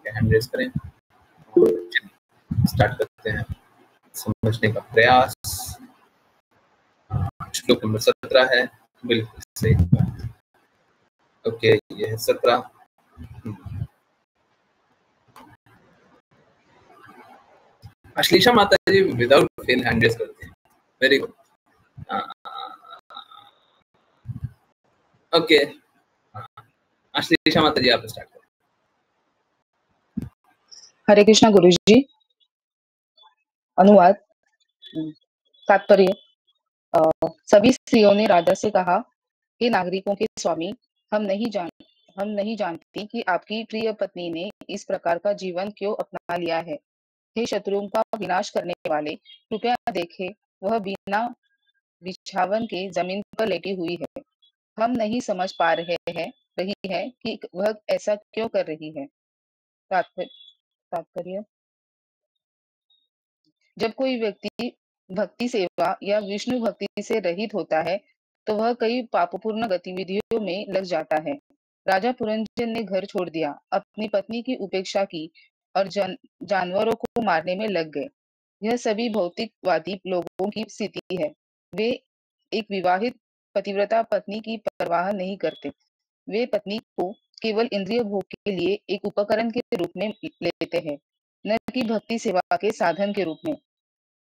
Hand raise करें और start करते हैं समझने का प्रयास। श्लोक नंबर 17 है, बिल्कुल सही बात। ओके, ये है 17। अश्लीषा माता जी विदाउट फेल हैंड रेज करते हैं, वेरी गुड। ओके, अश्लीषा माता जी आप स्टार्ट करें। हरे कृष्णा गुरुजी। अनुवाद। तात्पर्य। सभी स्त्रियों ने राजा से कहा, हे नागरिकों के स्वामी, हम नहीं जानती कि आपकी प्रिय पत्नी ने इस प्रकार का जीवन क्यों अपना लिया है। हे शत्रुओं का विनाश करने वाले, कृपया देखें, वह बिना बिछावन के जमीन पर लेटी हुई है। हम नहीं समझ पा रही है कि वह ऐसा क्यों कर रही है। तात्पर्य। जब कोई व्यक्ति भक्ति सेवा या विष्णु भक्ति से रहित होता है तो वह कई पापपूर्ण गतिविधियों में लग जाता है। राजा पुरंजन ने घर छोड़ दिया, अपनी पत्नी की उपेक्षा की और जानवरों को मारने में लग गए। यह सभी भौतिकवादी लोगों की स्थिति है। वे एक विवाहित पतिव्रता पत्नी की परवाह नहीं करते। वे पत्नी को केवल इंद्रिय भोग के लिए एक उपकरण के रूप में लेते हैं, न कि भक्ति सेवा के साधन के रूप में।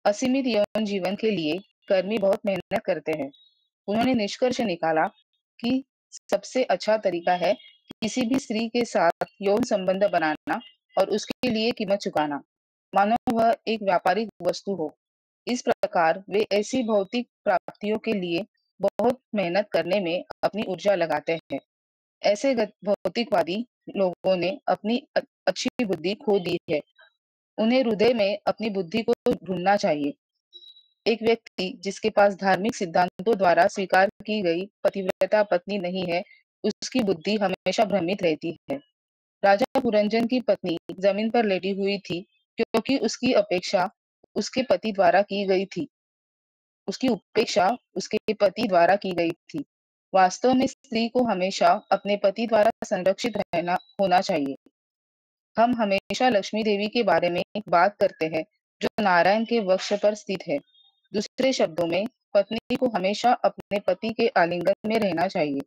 असीमित यौन जीवन के लिए कर्मी बहुत मेहनत करते हैं। उन्होंने निष्कर्ष निकाला कि सबसे अच्छा तरीका है किसी भी स्त्री के साथ यौन संबंध बनाना और उसके लिए कीमत चुकाना, मानो वह एक व्यापारिक वस्तु हो। इस प्रकार वे ऐसी भौतिक प्राप्तियों के लिए बहुत मेहनत करने में अपनी ऊर्जा लगाते हैं। ऐसे भौतिकवादी लोगों ने अपनी अच्छी बुद्धि खो दी है। उन्हें हृदय में अपनी बुद्धि को ढूंढना चाहिए। एक व्यक्ति जिसके पास धार्मिक सिद्धांतों द्वारा स्वीकार की गई पतिव्रता पत्नी नहीं है, उसकी बुद्धि हमेशा भ्रमित रहती है। राजा पुरंजन की पत्नी जमीन पर लेटी हुई थी क्योंकि उसकी उपेक्षा उसके पति द्वारा की गई थी। वास्तव में स्त्री को हमेशा अपने पति द्वारा संरक्षित होना चाहिए। हम हमेशा लक्ष्मी देवी के बारे में बात करते हैं, जो नारायण के वक्ष पर स्थित है। दूसरे शब्दों में, पत्नी को हमेशा अपने पति के आलिंगन में रहना चाहिए।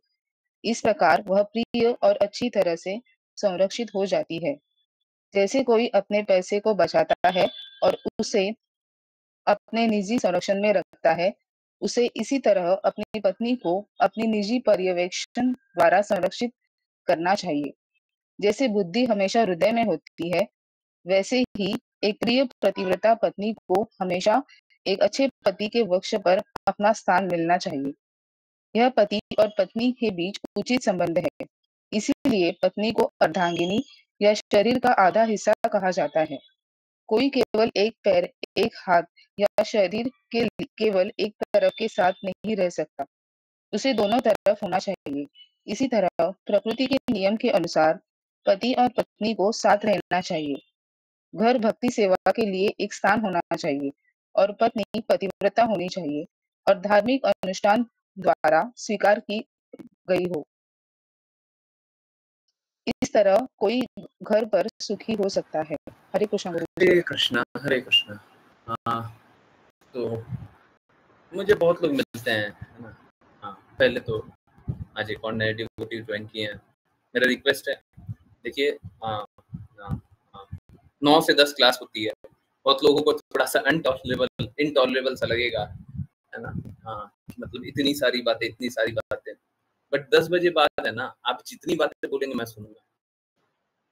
इस प्रकार वह प्रिय और अच्छी तरह से संरक्षित हो जाती है। जैसे कोई अपने पैसे को बचाता है और उसे अपने निजी संरक्षण में रखता है, उसे इसी तरह अपनी पत्नी को अपनी निजी पर्यवेक्षण द्वारा संरक्षित करना चाहिए। जैसे बुद्धि हमेशा हृदय में होती है, वैसे ही एक प्रिय पतिव्रता पत्नी को हमेशा एक अच्छे पति के वक्ष पर अपना स्थान मिलना चाहिए। यह पति और पत्नी के बीच उचित संबंध है। इसीलिए पत्नी को अर्धांगिनी या शरीर का आधा हिस्सा कहा जाता है। कोई केवल एक पैर, एक हाथ या शरीर के केवल एक तरफ के साथ नहीं रह सकता, उसे दोनों तरफ होना चाहिए। इसी तरह प्रकृति के नियम के अनुसार पति और पत्नी को साथ रहना चाहिए। घर भक्ति सेवा के लिए एक स्थान होना चाहिए और पत्नी पतिव्रता होनी चाहिए और धार्मिक अनुष्ठान द्वारा स्वीकार की गई हो। इस तरह कोई घर पर सुखी हो सकता है। हरे कृष्ण गुरुजी। हरे कृष्णा, हरे कृष्णा। तो मुझे बहुत लोग मिलते हैं, है ना। पहले तो आज एक और नए डिवोटी ज्वाइन किए हैं। मेरा रिक्वेस्ट है, देखिए 9 से 10 क्लास होती है। बहुत लोगों को थोड़ा सा इनटॉलरेबल सा लगेगा, है ना। मतलब इतनी सारी बातें, बट 10 बजे बाद है ना, आप जितनी बातें बोलेंगे मैं सुनूंगा।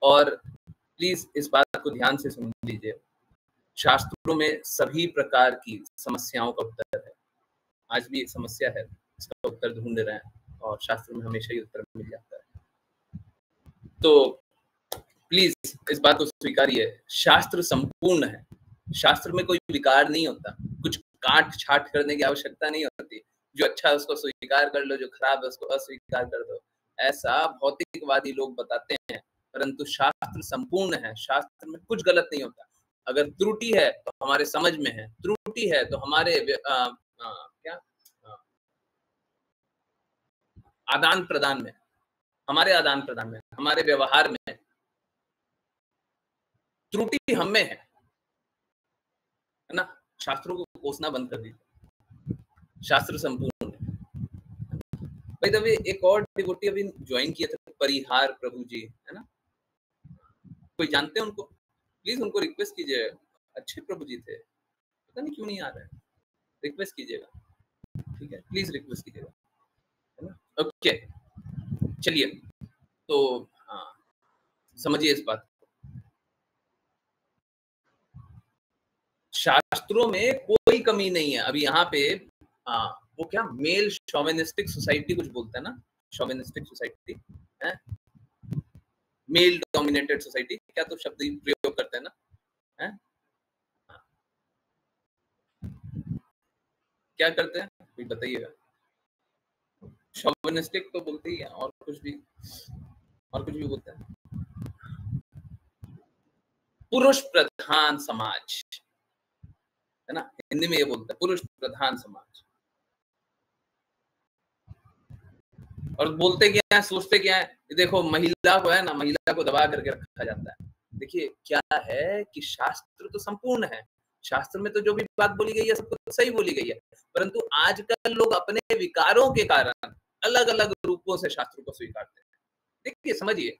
और प्लीज इस बात को ध्यान से सुन लीजिए। शास्त्रों में सभी प्रकार की समस्याओं का उत्तर है। आज भी एक समस्या है, इसका उत्तर ढूंढ रहे हैं और शास्त्र में हमेशा ही उत्तर मिल जाता है। तो प्लीज इस बात को स्वीकारिए, शास्त्र संपूर्ण है। शास्त्र में कोई विकार नहीं होता, कुछ काट छाट करने की आवश्यकता नहीं होती। जो अच्छा है उसको स्वीकार कर लो, जो खराब है उसको अस्वीकार कर दो, ऐसा भौतिकवादी लोग बताते हैं। परंतु शास्त्र संपूर्ण है, शास्त्र में कुछ गलत नहीं होता। अगर त्रुटि है तो हमारे समझ में है, त्रुटि है तो हमारे आदान प्रदान में, हमारे व्यवहार में। त्रुटि हम में है ना। शास्त्रों को कोसना बंद कर दीजिए, शास्त्र संपूर्ण है। भाई तभी एक और डिवोटी अभी ज्वाइन किए थे, परिहार प्रभु जी, है ना, कोई जानते हैं उनको? प्लीज उनको रिक्वेस्ट कीजिए, अच्छे प्रभु जी थे, पता नहीं क्यों नहीं आ रहे हैं, रिक्वेस्ट कीजिएगा, ठीक है, प्लीज रिक्वेस्ट कीजिएगा, है ना। ओके चलिए, तो हाँ समझिए इस बात, शास्त्रों में कोई कमी नहीं है। अभी यहाँ पे वो क्या मेल शोविनिस्टिक सोसाइटी कुछ बोलते हैं ना, शोविनिस्टिक सोसाइटी है, मेल डोमिनेटेड सोसाइटी, क्या तो शब्द प्रयोग करते हैं ना, है क्या करते हैं कोई बताइएगा? शोविनिस्टिक तो बोलते ही है, और कुछ भी बोलते हैं। पुरुष प्रधान समाज, है ना, हिंदी में ये बोलते हैं पुरुष प्रधान समाज। और बोलते क्या है, सोचते क्या है, देखो महिला को है ना, महिला को दबा करके रखा जाता है। देखिए क्या है कि शास्त्र तो संपूर्ण है, शास्त्र में तो जो भी बात बोली गई है सब कुछ सही बोली गई है, परंतु आजकल लोग अपने विकारों के कारण अलग अलग रूपों से शास्त्र को स्वीकारते हैं। देखिए समझिए,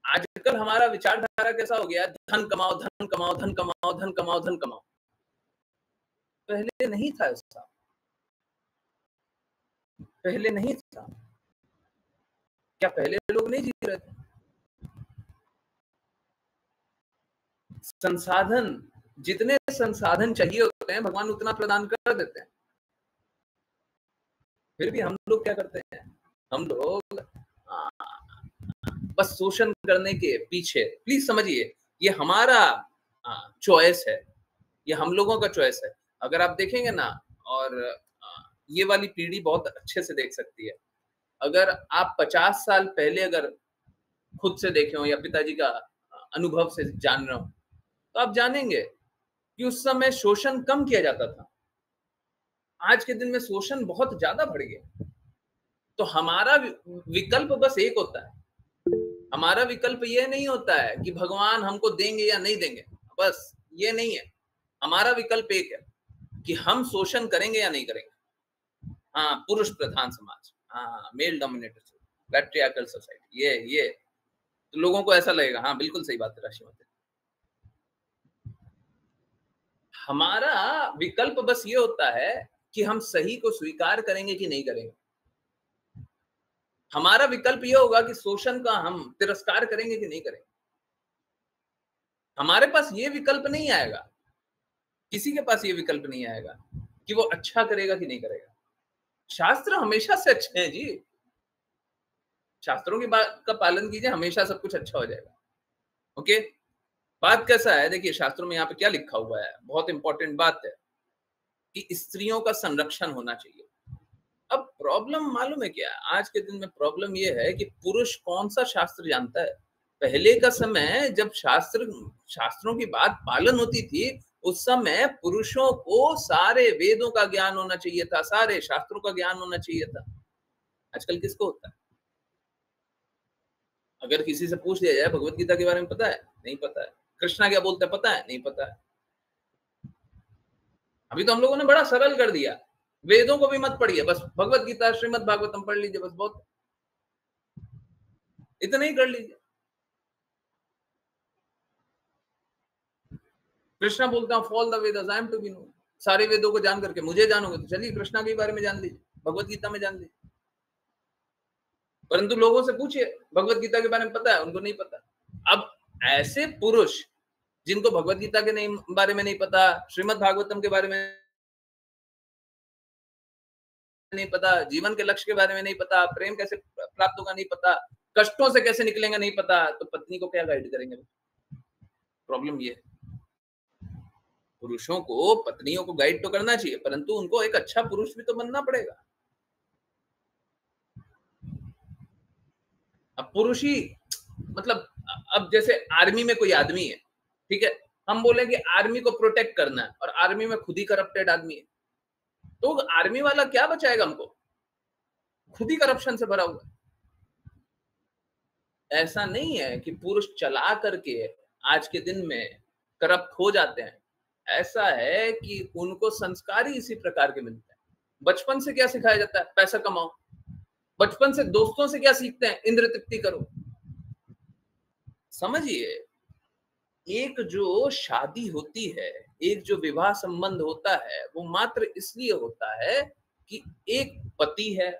आजकल हमारा विचारधारा कैसा हो गया, धन कमाओ धन कमाओ धन कमाओ धन कमाओ धन कमाओ। पहले नहीं था ऐसा, पहले नहीं था। क्या पहले लोग नहीं जी रहे थे? संसाधन, जितने संसाधन चाहिए होते हैं भगवान उतना प्रदान कर देते हैं, फिर भी हम लोग क्या करते हैं, हम लोग बस शोषण करने के पीछे। प्लीज समझिए, ये हमारा चॉइस है, ये हम लोगों का चॉइस है। अगर आप देखेंगे ना, और ये वाली पीढ़ी बहुत अच्छे से देख सकती है, अगर आप 50 साल पहले अगर खुद से देखे हो या पिताजी का अनुभव से जान रहे हो, तो आप जानेंगे कि उस समय शोषण कम किया जाता था, आज के दिन में शोषण बहुत ज्यादा बढ़ गया। तो हमारा विकल्प बस एक होता है, हमारा विकल्प ये नहीं होता है कि भगवान हमको देंगे या नहीं देंगे, बस ये नहीं है। हमारा विकल्प एक है कि हम शोषण करेंगे या नहीं करेंगे। हाँ, पुरुष प्रधान समाज, हाँ मेल डोमिनेटेड पैट्रियार्कल सोसाइटी, ये तो लोगों को ऐसा लगेगा, हाँ बिल्कुल सही बात है राशिमती। हमारा विकल्प बस ये होता है कि हम सही को स्वीकार करेंगे कि नहीं करेंगे। हमारा विकल्प ये होगा कि शोषण का हम तिरस्कार करेंगे कि नहीं करेंगे। हमारे पास ये विकल्प नहीं आएगा, किसी के पास ये विकल्प नहीं आएगा कि वो अच्छा करेगा कि नहीं करेगा। शास्त्र हमेशा से अच्छे हैं जी, शास्त्रों की बात का पालन कीजिए, हमेशा सब कुछ अच्छा हो जाएगा। ओके, बात कैसा है, देखिए शास्त्रों में यहाँ पे क्या लिखा हुआ है, बहुत इंपॉर्टेंट बात है कि स्त्रियों का संरक्षण होना चाहिए। अब प्रॉब्लम मालूम है क्या, आज के दिन में प्रॉब्लम ये है कि पुरुष कौन सा शास्त्र जानता है। पहले का समय जब शास्त्रों की बात पालन होती थी, उस समय पुरुषों को सारे वेदों का ज्ञान होना चाहिए था, सारे शास्त्रों का ज्ञान होना चाहिए था। आजकल किसको होता है? अगर किसी से पूछ लिया जाए भगवत गीता के बारे में पता है, नहीं पता है। कृष्णा क्या बोलते हैं पता है, नहीं पता है। अभी तो हम लोगों ने बड़ा सरल कर दिया, वेदों को भी मत पढ़िए, बस भगवत गीता श्रीमद् भागवतम पढ़ लीजिए, बस बहुत, इतना ही कर लीजिए। कृष्णा बोलता हूँ of all the Vedas I am to be known, सारे वेदों को जान करके मुझे जानोगे तो चलिए कृष्णा के बारे में जान लीजिए, भगवत गीता में जान लीजिए। परंतु लोगों से पूछिए भगवत गीता के बारे में पता है, उनको नहीं पता। अब ऐसे पुरुष जिनको भगवत गीता के बारे में नहीं पता, श्रीमद् भागवतम के बारे में नहीं पता, जीवन के लक्ष्य के बारे में नहीं पता, प्रेम कैसे प्राप्त होगा नहीं पता, कष्टों से कैसे निकलेंगे नहीं पता, तो पत्नी को क्या गाइड करेंगे? प्रॉब्लम ये है, पुरुषों को पत्नियों को गाइड तो करना चाहिए, परंतु उनको एक अच्छा पुरुष भी तो बनना पड़ेगा। अब पुरुष ही मतलब, अब जैसे आर्मी में कोई आदमी है, ठीक है, हम बोले कि आर्मी को प्रोटेक्ट करना है और आर्मी में खुद ही करप्टेड आदमी है, तो आर्मी वाला क्या बचाएगा हमको? खुद ही करप्शन से भरा हुआ है। ऐसा नहीं है कि पुरुष चला करके आज के दिन में करप्ट हो जाते हैं, ऐसा है कि उनको संस्कार ही इसी प्रकार के मिलते हैं। बचपन से क्या सिखाया जाता है? पैसा कमाओ। बचपन से दोस्तों से क्या सीखते हैं? इंद्र तृप्ति करो। समझिए, एक जो शादी होती है, एक जो विवाह संबंध होता है, वो मात्र इसलिए होता है कि एक पति है,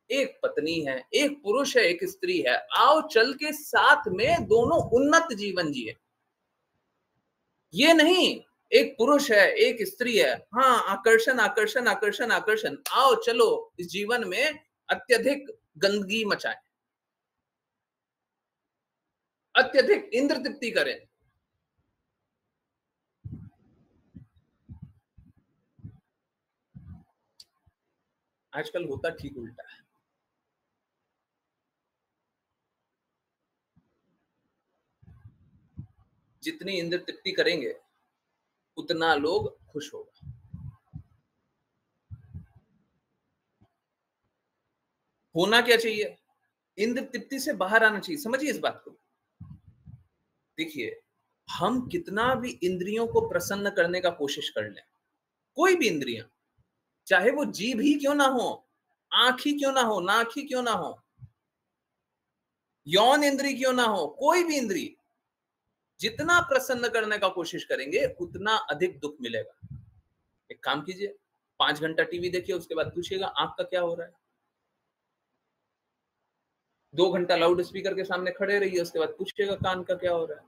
एक पत्नी है, एक पुरुष है, एक स्त्री है, आओ चल के साथ में दोनों उन्नत जीवन जिए। ये नहीं एक पुरुष है, एक स्त्री है, हाँ आकर्षण आकर्षण आकर्षण आकर्षण, आओ चलो इस जीवन में अत्यधिक गंदगी मचाएं, अत्यधिक इंद्र तृप्ति करें। आजकल होता ठीक उल्टा है। जितनी इंद्र तृप्ति करेंगे उतना लोग खुश होगा। होना क्या चाहिए? इंद्र तृप्ति से बाहर आना चाहिए। समझिए इस बात को। देखिए, हम कितना भी इंद्रियों को प्रसन्न करने का कोशिश कर लें, कोई भी इंद्रियां, चाहे वो जीभ ही क्यों ना हो, आंख ही क्यों ना हो, नाक ही क्यों ना हो, यौन इंद्री क्यों ना हो, कोई भी इंद्री, जितना प्रसन्न करने का कोशिश करेंगे उतना अधिक दुख मिलेगा। एक काम कीजिए, 5 घंटा टीवी देखिए, उसके बाद पूछिएगा आंख का क्या हो रहा है। 2 घंटा लाउड स्पीकर के सामने खड़े रहिए, उसके बाद पूछिएगा कान का क्या हो रहा है।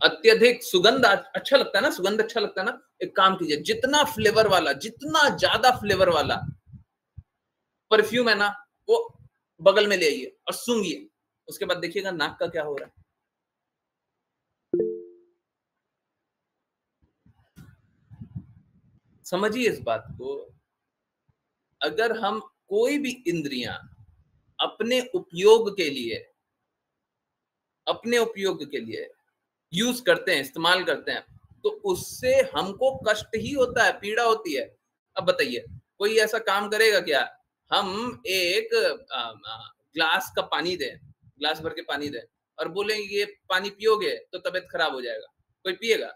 अत्यधिक सुगंध अच्छा लगता है ना, सुगंध अच्छा लगता है ना, एक काम कीजिए, जितना फ्लेवर वाला, जितना ज्यादा फ्लेवर वाला परफ्यूम है ना, वो बगल में ले आइए और सूंघिए, उसके बाद देखिएगा नाक का क्या हो रहा है। समझिए इस बात को। अगर हम कोई भी इंद्रियां अपने उपयोग के लिए, अपने उपयोग के लिए यूज करते हैं, इस्तेमाल करते हैं, तो उससे हमको कष्ट ही होता है, पीड़ा होती है। अब बताइए, कोई ऐसा काम करेगा क्या? हम एक ग्लास का पानी दें, ग्लास भर के पानी दें और बोलेंगे ये पानी पियोगे तो तबीयत खराब हो जाएगा, कोई पिएगा?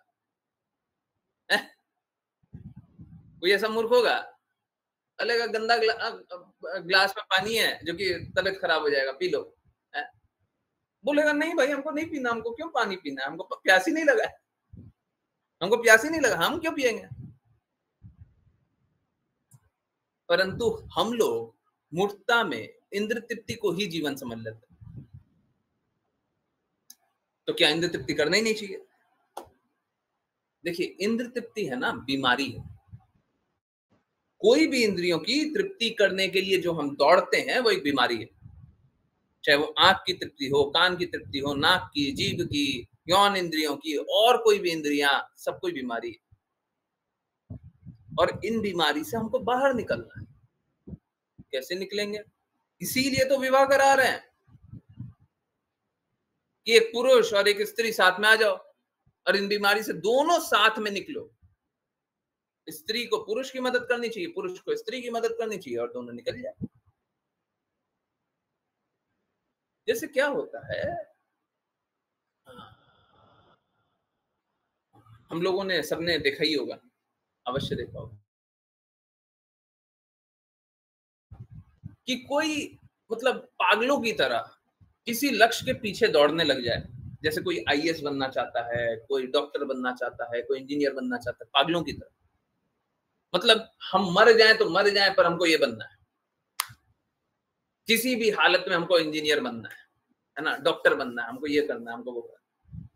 कोई ऐसा मूर्ख होगा? अलेगा गंदा ग्लास में पानी है जो कि तबीयत खराब हो जाएगा, पी लो। बोलेगा नहीं भाई, हमको नहीं पीना, हमको क्यों पानी पीना है, हमको प्यास ही नहीं लगा, हमको प्यास ही नहीं लगा, हम क्यों पिएंगे? परंतु हम लोग मूर्खता में इंद्र तृप्ति को ही जीवन समझ लेते हैं। तो क्या इंद्र तृप्ति करना ही नहीं चाहिए? देखिए, इंद्र तृप्ति है ना, बीमारी है। कोई भी इंद्रियों की तृप्ति करने के लिए जो हम दौड़ते हैं वो एक बीमारी है। चाहे वो आंख की तृप्ति हो, कान की तृप्ति हो, नाक की, जीभ की, यौन इंद्रियों की, और कोई भी इंद्रियां, सब कोई बीमारी है। और इन बीमारी से हमको बाहर निकलना है। कैसे निकलेंगे? इसीलिए तो विवाह करा रहे हैं कि एक पुरुष और एक स्त्री साथ में आ जाओ और इन बीमारी से दोनों साथ में निकलो। स्त्री को पुरुष की मदद करनी चाहिए, पुरुष को स्त्री की मदद करनी चाहिए, और दोनों निकल जाए। जैसे क्या होता है, हम लोगों ने, सबने देखा ही होगा, अवश्य देखा होगा कि कोई मतलब पागलों की तरह किसी लक्ष्य के पीछे दौड़ने लग जाए। जैसे कोई आईएएस बनना चाहता है, कोई डॉक्टर बनना चाहता है, कोई इंजीनियर बनना चाहता है, पागलों की तरह। मतलब हम मर जाएं तो मर जाएं, पर हमको ये बनना है, किसी भी हालत में हमको इंजीनियर बनना है ना, डॉक्टर बनना है, हमको ये करना है, हमको वो करना है।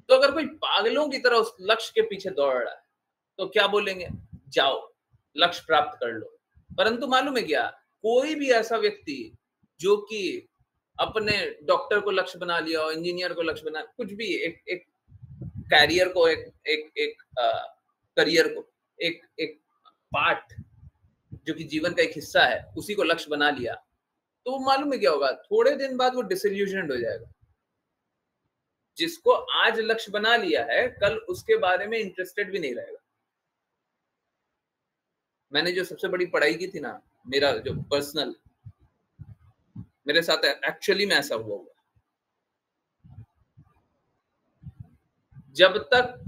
तो अगर कोई पागलों की तरह उस लक्ष्य के पीछे दौड़ रहा है तो क्या बोलेंगे? जाओ लक्ष्य प्राप्त कर लो। परंतु मालूम है क्या, कोई भी ऐसा व्यक्ति जो कि अपने डॉक्टर को लक्ष्य बना लिया और इंजीनियर को लक्ष्य बना, कुछ भी एक कैरियर को, एक करियर को, एक पार्ट जो कि जीवन का एक हिस्सा है, उसी को लक्ष्य बना लिया, तो मालूम है क्या होगा? थोड़े दिन बाद वो डिसइल्यूजन्ड हो जाएगा। जिसको आज लक्ष्य बना लिया है, कल उसके बारे में इंटरेस्टेड भी नहीं रहेगा। मैंने जो सबसे बड़ी पढ़ाई की थी ना, मेरा जो पर्सनल, मेरे साथ एक्चुअली में ऐसा हुआ। जब तक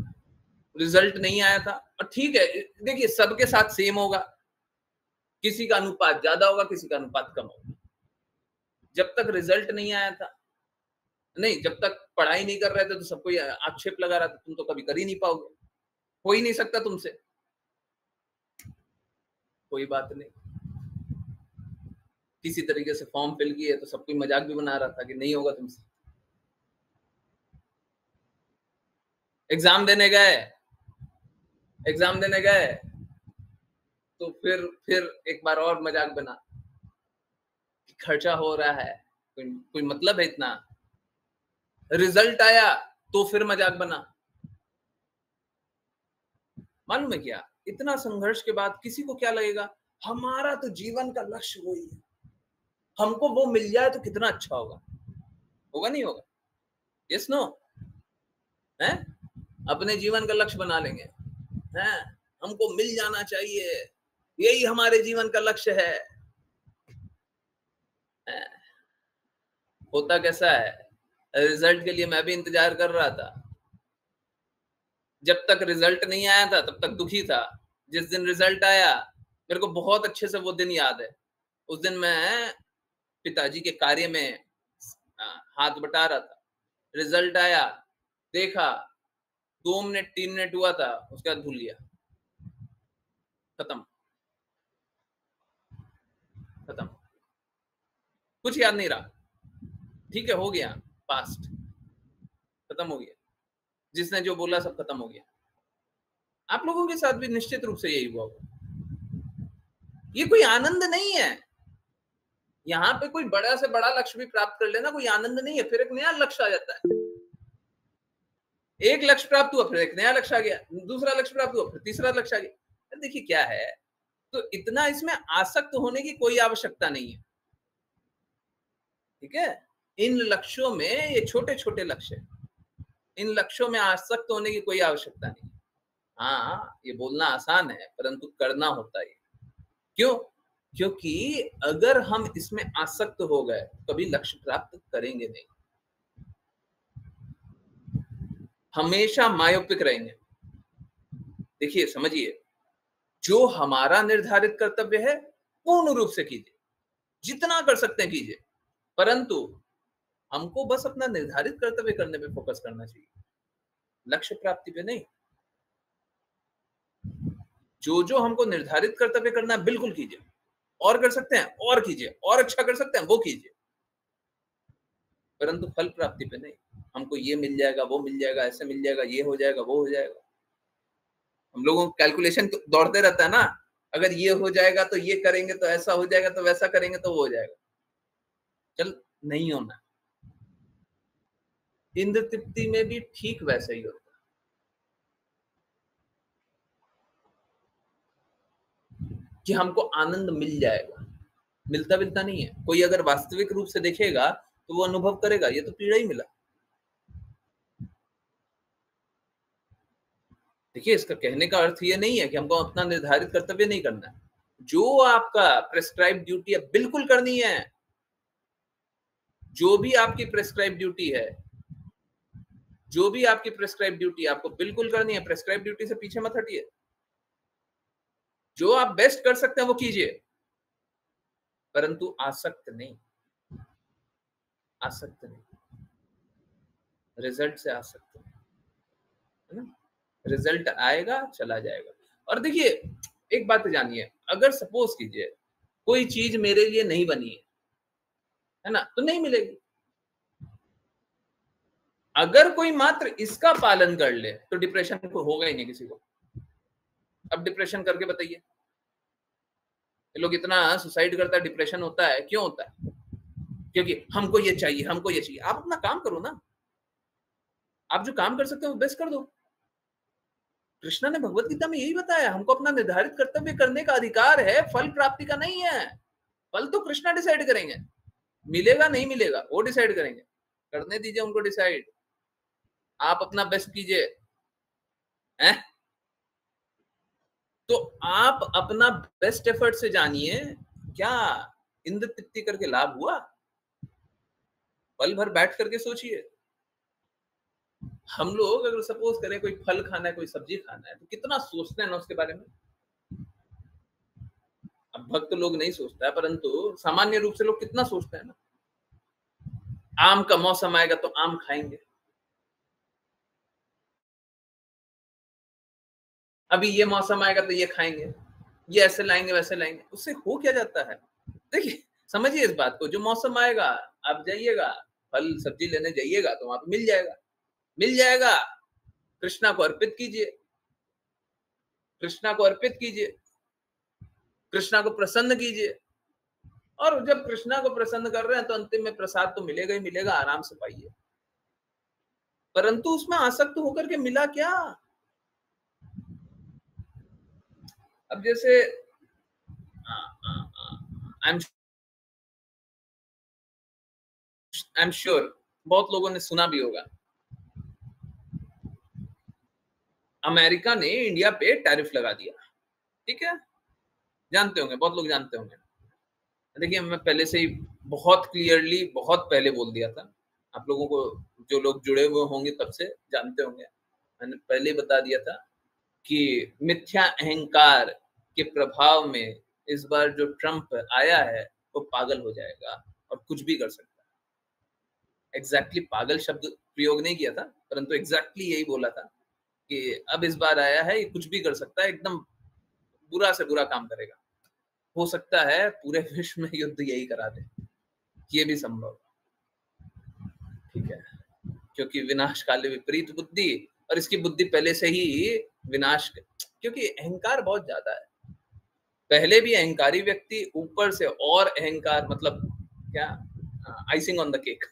रिजल्ट नहीं आया था, और ठीक है, देखिए सबके साथ सेम होगा, किसी का अनुपात ज्यादा होगा, किसी का अनुपात कम होगा। जब तक रिजल्ट नहीं आया था, नहीं, जब तक पढ़ाई नहीं कर रहे थे तो सबको ये आक्षेप लगा रहा था, तुम तो कभी कर ही नहीं पाओगे, हो ही नहीं सकता तुमसे। कोई बात नहीं, किसी तरीके से फॉर्म फिल किए तो सब कोई मजाक भी बना रहा था कि नहीं होगा तुमसे। एग्जाम देने गए तो फिर एक बार और मजाक बना, खर्चा हो रहा है, कोई मतलब है इतना। रिजल्ट आया तो फिर मजाक बना। मालूम है क्या, इतना संघर्ष के बाद किसी को क्या लगेगा, हमारा तो जीवन का लक्ष्य वही है, हमको वो मिल जाए तो कितना अच्छा होगा। होगा नहीं होगा? Yes no? है, अपने जीवन का लक्ष्य बना लेंगे, हैं, हमको मिल जाना चाहिए, यही हमारे जीवन का लक्ष्य है। होता कैसा है, रिजल्ट के लिए मैं भी इंतजार कर रहा था, जब तक रिजल्ट नहीं आया था तब तक दुखी था। जिस दिन रिजल्ट आया, मेरे को बहुत अच्छे से वो दिन याद है। उस दिन मैं पिताजी के कार्य में हाथ बटा रहा था। रिजल्ट आया, देखा, 2 मिनट 3 मिनट हुआ था, उसके बाद भूल गया, खत्म, कुछ याद नहीं रहा। ठीक है, हो गया, पास्ट, खत्म हो गया, जिसने जो बोला सब खत्म हो गया। आप लोगों के साथ भी निश्चित रूप से यही हुआ होगा। ये कोई आनंद नहीं है, यहाँ पे कोई बड़ा से बड़ा लक्ष्य भी प्राप्त कर लेना कोई आनंद नहीं है, फिर एक नया लक्ष्य आ जाता है। एक लक्ष्य प्राप्त हुआ, फिर एक नया लक्ष्य आ गया, दूसरा लक्ष्य प्राप्त हुआ, फिर तीसरा लक्ष्य आ गया। देखिए क्या है, तो इतना इसमें आसक्त होने की कोई आवश्यकता नहीं है। ठीक है, इन लक्ष्यों में, ये छोटे छोटे लक्ष्य, इन लक्ष्यों में आसक्त होने की कोई आवश्यकता नहीं। हाँ, ये बोलना आसान है परंतु करना होता है। क्यों? क्योंकि अगर हम इसमें आसक्त हो गए कभी लक्ष्य प्राप्त करेंगे नहीं, हमेशा मायोपिक रहेंगे। देखिए समझिए, जो हमारा निर्धारित कर्तव्य है पूर्ण रूप से कीजिए, जितना कर सकते हैं कीजिए, परंतु हमको बस अपना निर्धारित कर्तव्य करने पे फोकस करना चाहिए, लक्ष्य प्राप्ति पे नहीं। जो हमको निर्धारित कर्तव्य करना है बिल्कुल कीजिए, और कर सकते हैं और कीजिए, और अच्छा कर सकते हैं वो कीजिए, परंतु फल प्राप्ति पे नहीं। हमको ये मिल जाएगा, वो मिल जाएगा, ऐसे मिल जाएगा, ये हो जाएगा, वो हो जाएगा। हम लोगों को कैलकुलेशन तो दौड़ते रहता है ना, अगर ये हो जाएगा तो ये करेंगे, तो ऐसा हो जाएगा, तो वैसा करेंगे तो वो हो जाएगा। चल, नहीं होना। इंद्र तृप्ति में भी ठीक वैसा ही होता कि हमको आनंद मिल जाएगा, मिलता नहीं है। कोई अगर वास्तविक रूप से देखेगा तो वो अनुभव करेगा ये तो पीड़ा ही मिला। देखिए, इसका कहने का अर्थ ये नहीं है कि हमको अपना निर्धारित कर्तव्य नहीं करना है। जो आपका प्रेस्क्राइब ड्यूटी है बिल्कुल करनी है, जो भी आपकी प्रेस्क्राइब ड्यूटी है, जो भी आपकी प्रेस्क्राइब ड्यूटी है आपको बिल्कुल करनी है। प्रेस्क्राइब ड्यूटी से पीछे मत हटिए, जो आप बेस्ट कर सकते हैं वो कीजिए, परंतु आसक्त नहीं, आसक्त नहीं, रिजल्ट से आसक्त नहीं, है ना। रिजल्ट आएगा, चला जाएगा। और देखिए एक बात जानिए, अगर सपोज कीजिए कोई चीज मेरे लिए नहीं बनी है ना, तो नहीं मिलेगी। अगर कोई मात्र इसका पालन कर ले तो डिप्रेशन को होगा ही नहीं किसी को। अब डिप्रेशन करके बताइए, लोग इतना सुसाइड करता है, डिप्रेशन होता है, क्यों होता है? क्योंकि हमको ये चाहिए, हमको ये चाहिए। आप अपना काम करो ना, आप जो काम कर सकते हो वो बेस्ट कर दो। कृष्णा ने भगवत गीता में यही बताया, हमको अपना निर्धारित कर्तव्य करने का अधिकार है, फल प्राप्ति का नहीं है। फल तो कृष्णा डिसाइड करेंगे, मिलेगा नहीं मिलेगा वो डिसाइड करेंगे, करने दीजिए उनको डिसाइड। आप अपना बेस्ट कीजिए, हैं? तो आप अपना बेस्ट एफर्ट से जानिए, क्या इंद्र तृप्ति करके लाभ हुआ? पल भर बैठ करके सोचिए, हम लोग अगर सपोज करें कोई फल खाना है, कोई सब्जी खाना है, तो कितना सोचते हैं ना उसके बारे में। अब भक्त लोग नहीं सोचता है, परंतु सामान्य रूप से लोग कितना सोचते हैं ना। आम का मौसम आएगा तो आम खाएंगे, अभी ये मौसम आएगा तो ये खाएंगे, ये ऐसे लाएंगे वैसे लाएंगे। उससे हो क्या जाता है, देखिए समझिए इस बात को। जो मौसम आएगा आप जाइएगा, फल सब्जी लेने जाइएगा तो वहां पे मिल जाएगा, मिल जाएगा। कृष्णा को अर्पित कीजिए, कृष्णा को अर्पित कीजिए, कृष्णा को प्रसन्न कीजिए। और जब कृष्णा को प्रसन्न कर रहे हैं तो अंतिम में प्रसाद तो मिलेगा ही मिलेगा, आराम से पाइए। परंतु उसमें आसक्त होकर के मिला क्या। अब जैसे आई एम श्योर बहुत लोगों ने सुना भी होगा, अमेरिका ने इंडिया पे टैरिफ लगा दिया, ठीक है, जानते होंगे, बहुत लोग जानते होंगे। देखिए मैं पहले से ही बहुत क्लियरली बहुत पहले बोल दिया था, आप लोगों को जो लोग जुड़े हुए होंगे तब से जानते होंगे, मैंने पहले बता दिया था कि मिथ्या अहंकार के प्रभाव में इस बार जो ट्रंप आया है वो पागल हो जाएगा और कुछ भी कर सकता है। एग्जैक्टली पागल शब्द प्रयोग नहीं किया था, परंतु एग्जैक्टली यही बोला था कि अब इस बार आया है, ये कुछ भी कर सकता है, एकदम बुरा से बुरा काम करेगा। हो सकता है पूरे विश्व में युद्ध यही करा दे, ये भी संभव, ठीक है, क्योंकि विनाश काले विपरीत बुद्धि, और इसकी बुद्धि पहले से ही विनाश, क्योंकि अहंकार बहुत ज्यादा है। पहले भी अहंकारी व्यक्ति, ऊपर से और अहंकार, मतलब क्या, आइसिंग ऑन द केक।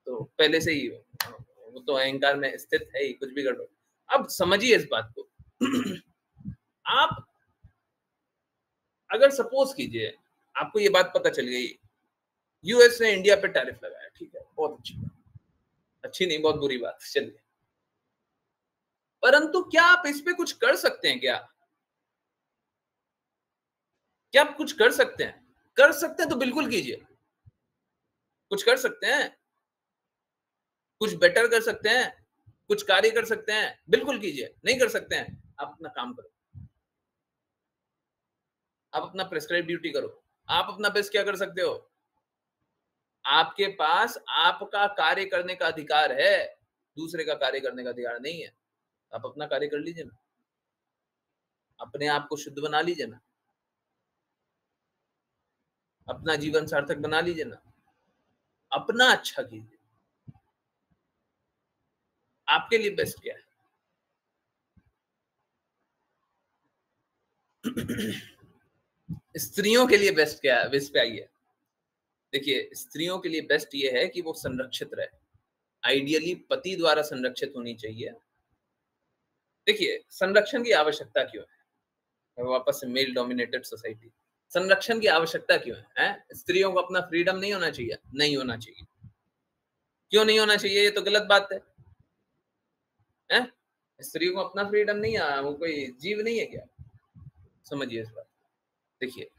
तो पहले से ही वो तो अहंकार में स्थित है ही, कुछ भी कर दो। अब समझिए इस बात को आप अगर सपोज कीजिए आपको ये बात पता चल गई, यूएस ने इंडिया पे टैरिफ लगाया, ठीक है, बहुत अच्छी बात, अच्छी नहीं बहुत बुरी बात, चलिए। परंतु क्या आप इस पे कुछ कर सकते हैं क्या, क्या आप कुछ कर सकते हैं? कर सकते हैं तो बिल्कुल कीजिए। कुछ कर सकते हैं, कुछ बेटर कर सकते हैं, कुछ कार्य कर सकते हैं, बिल्कुल कीजिए। नहीं कर सकते हैं, आप अपना काम करो, आप अपना प्रेस्क्राइब ड्यूटी करो। आप अपना बेस्ट क्या कर सकते हो, आपके पास आपका कार्य करने का अधिकार है, दूसरे का कार्य करने का अधिकार नहीं है। आप अपना कार्य कर लीजिए ना, अपने आप को शुद्ध बना लीजिए ना, अपना जीवन सार्थक बना लीजिए ना, अपना अच्छा कीजिए। आपके लिए बेस्ट क्या है? स्त्रियों के लिए बेस्ट क्या है, बेस्ट पे आइए। देखिए स्त्रियों के लिए बेस्ट ये है कि वो संरक्षित रहे, आइडियली पति द्वारा संरक्षित होनी चाहिए। देखिए संरक्षण की आवश्यकता क्यों है, वापस से मेल डोमिनेटेड सोसाइटी, संरक्षण की आवश्यकता क्यों है? स्त्रियों को अपना फ्रीडम नहीं होना चाहिए? नहीं होना चाहिए। क्यों नहीं होना चाहिए? ये तो गलत बात है? स्त्रियों को अपना फ्रीडम नहीं है, वो कोई जीव नहीं है क्या? समझिए इस बात। देखिए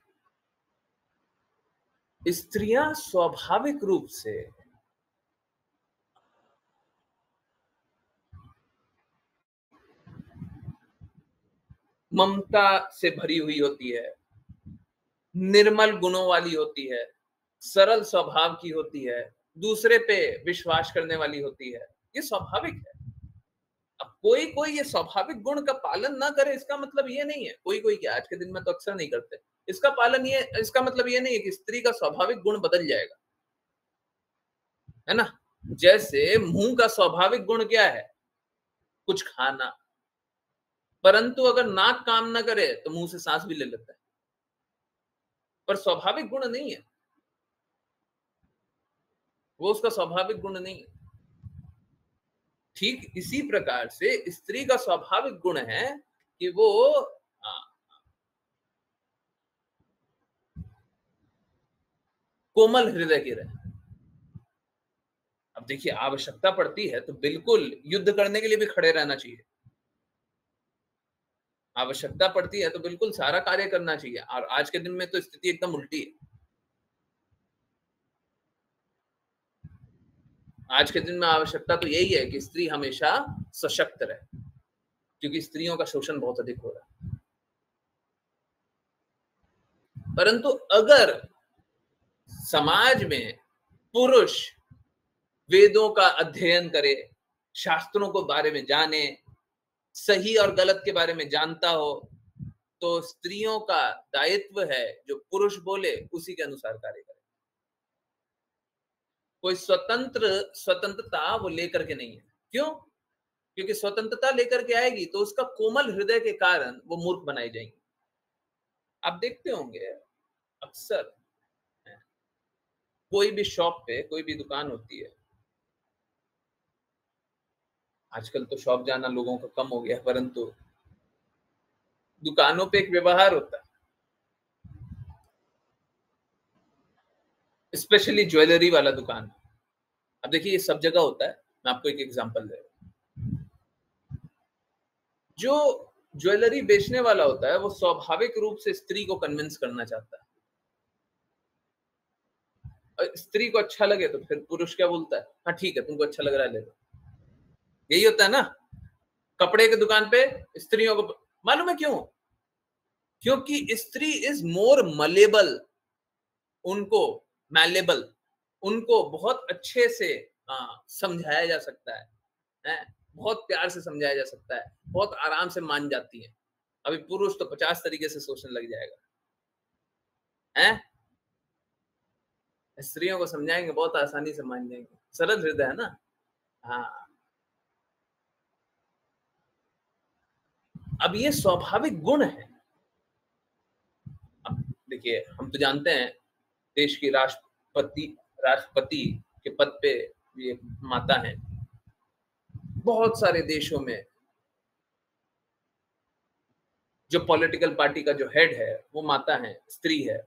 स्त्रियां स्वाभाविक रूप से ममता से भरी हुई होती है, निर्मल गुणों वाली होती है, सरल स्वभाव की होती है, दूसरे पे विश्वास करने वाली होती है। ये स्वाभाविक है। अब कोई कोई ये स्वाभाविक गुण का पालन ना करे, इसका मतलब ये नहीं है, कोई कोई क्या आज के दिन में तो अक्सर नहीं करते, इसका पालन, ये इसका मतलब ये नहीं है कि स्त्री का स्वाभाविक गुण बदल जाएगा, है ना। जैसे मुंह का स्वाभाविक गुण क्या है, कुछ खाना, परंतु अगर नाक काम ना करे तो मुंह से सांस भी ले लेता है, पर स्वाभाविक गुण नहीं है, वो उसका स्वाभाविक गुण नहीं है। ठीक इसी प्रकार से स्त्री का स्वाभाविक गुण है कि वो कोमल हृदय की रहे। अब देखिए आवश्यकता पड़ती है तो बिल्कुल युद्ध करने के लिए भी खड़े रहना चाहिए, आवश्यकता पड़ती है तो बिल्कुल सारा कार्य करना चाहिए, और आज के दिन में तो स्थिति एकदम उल्टी है। आज के दिन में आवश्यकता तो यही है कि स्त्री हमेशा सशक्त रहे, क्योंकि स्त्रियों का शोषण बहुत अधिक हो रहा है। परंतु अगर समाज में पुरुष वेदों का अध्ययन करे, शास्त्रों को बारे में जाने, सही और गलत के बारे में जानता हो, तो स्त्रियों का दायित्व है जो पुरुष बोले उसी के अनुसार कार्य करे। कोई स्वतंत्रता वो लेकर के नहीं है। क्यों? क्योंकि स्वतंत्रता लेकर के आएगी तो उसका कोमल हृदय के कारण वो मूर्ख बनाई जाएंगी। आप देखते होंगे अक्सर कोई भी शॉप पे कोई भी दुकान होती है, आजकल तो शॉप जाना लोगों का कम हो गया, परंतु दुकानों पे एक व्यवहार होता है, स्पेशली ज्वेलरी वाला दुकान। अब देखिए ये सब जगह होता है, मैं आपको एक एग्जांपल दे रहा हूं। जो ज्वेलरी बेचने वाला होता है वो स्वाभाविक रूप से स्त्री को कन्विंस करना चाहता है, और स्त्री को अच्छा लगे तो फिर पुरुष क्या बोलता है, हाँ ठीक है तुमको अच्छा लग रहा है ले लो। यही होता है ना। कपड़े की दुकान पे स्त्रियों को मालूम है क्यों? क्योंकि स्त्री इज मोर मलेबल, उनको मैलेबल, उनको बहुत अच्छे से समझाया जा सकता है, बहुत प्यार से समझाया जा सकता है, बहुत आराम से मान जाती है। अभी पुरुष तो 50 तरीके से सोचने लग जाएगा, हैं? स्त्रियों को समझाएंगे बहुत आसानी से मान जाएंगे, सरल हृदय है ना। हाँ, अब ये स्वाभाविक गुण है। अब देखिए हम तो जानते हैं देश की राष्ट्रपति के पद पे ये माता है। बहुत सारे देशों में जो पॉलिटिकल पार्टी का जो हेड है वो माता है, स्त्री है।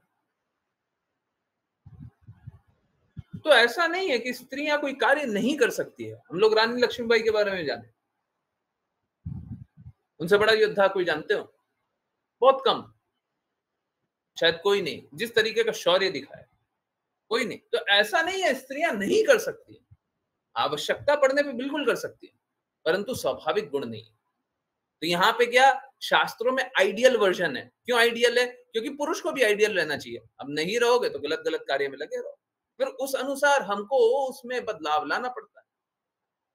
तो ऐसा नहीं है कि स्त्रियां कोई कार्य नहीं कर सकती है। हम लोग रानी लक्ष्मीबाई के बारे में जाने, उनसे बड़ा योद्धा कोई जानते हो? बहुत कम, शायद कोई नहीं। जिस तरीके का शौर्य दिखाया कोई नहीं। तो ऐसा नहीं है स्त्रियां नहीं कर सकती, आवश्यकता पड़ने पे बिल्कुल कर सकती है, परंतु स्वाभाविक गुण नहीं है। तो यहाँ पे क्या शास्त्रों में आइडियल वर्जन है। क्यों आइडियल है? क्योंकि पुरुष को भी आइडियल रहना चाहिए। अब नहीं रहोगे तो गलत गलत कार्य में लगे रहो, फिर उस अनुसार हमको उसमें बदलाव लाना पड़ता है।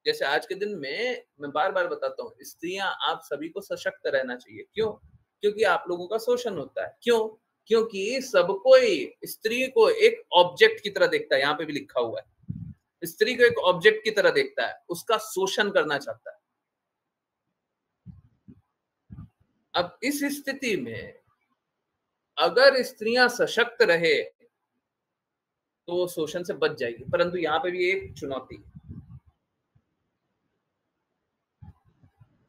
जैसे आज के दिन में मैं बार बार बताता हूँ, स्त्रियां आप सभी को सशक्त रहना चाहिए। क्यों? क्योंकि आप लोगों का शोषण होता है। क्यों? क्योंकि सब कोई स्त्री को एक ऑब्जेक्ट की तरह देखता है। यहाँ पे भी लिखा हुआ है, स्त्री को एक ऑब्जेक्ट की तरह देखता है, उसका शोषण करना चाहता है। अब इस स्थिति में अगर स्त्रियां सशक्त रहे तो वो शोषण से बच जाएगी। परंतु यहाँ पे भी एक चुनौती,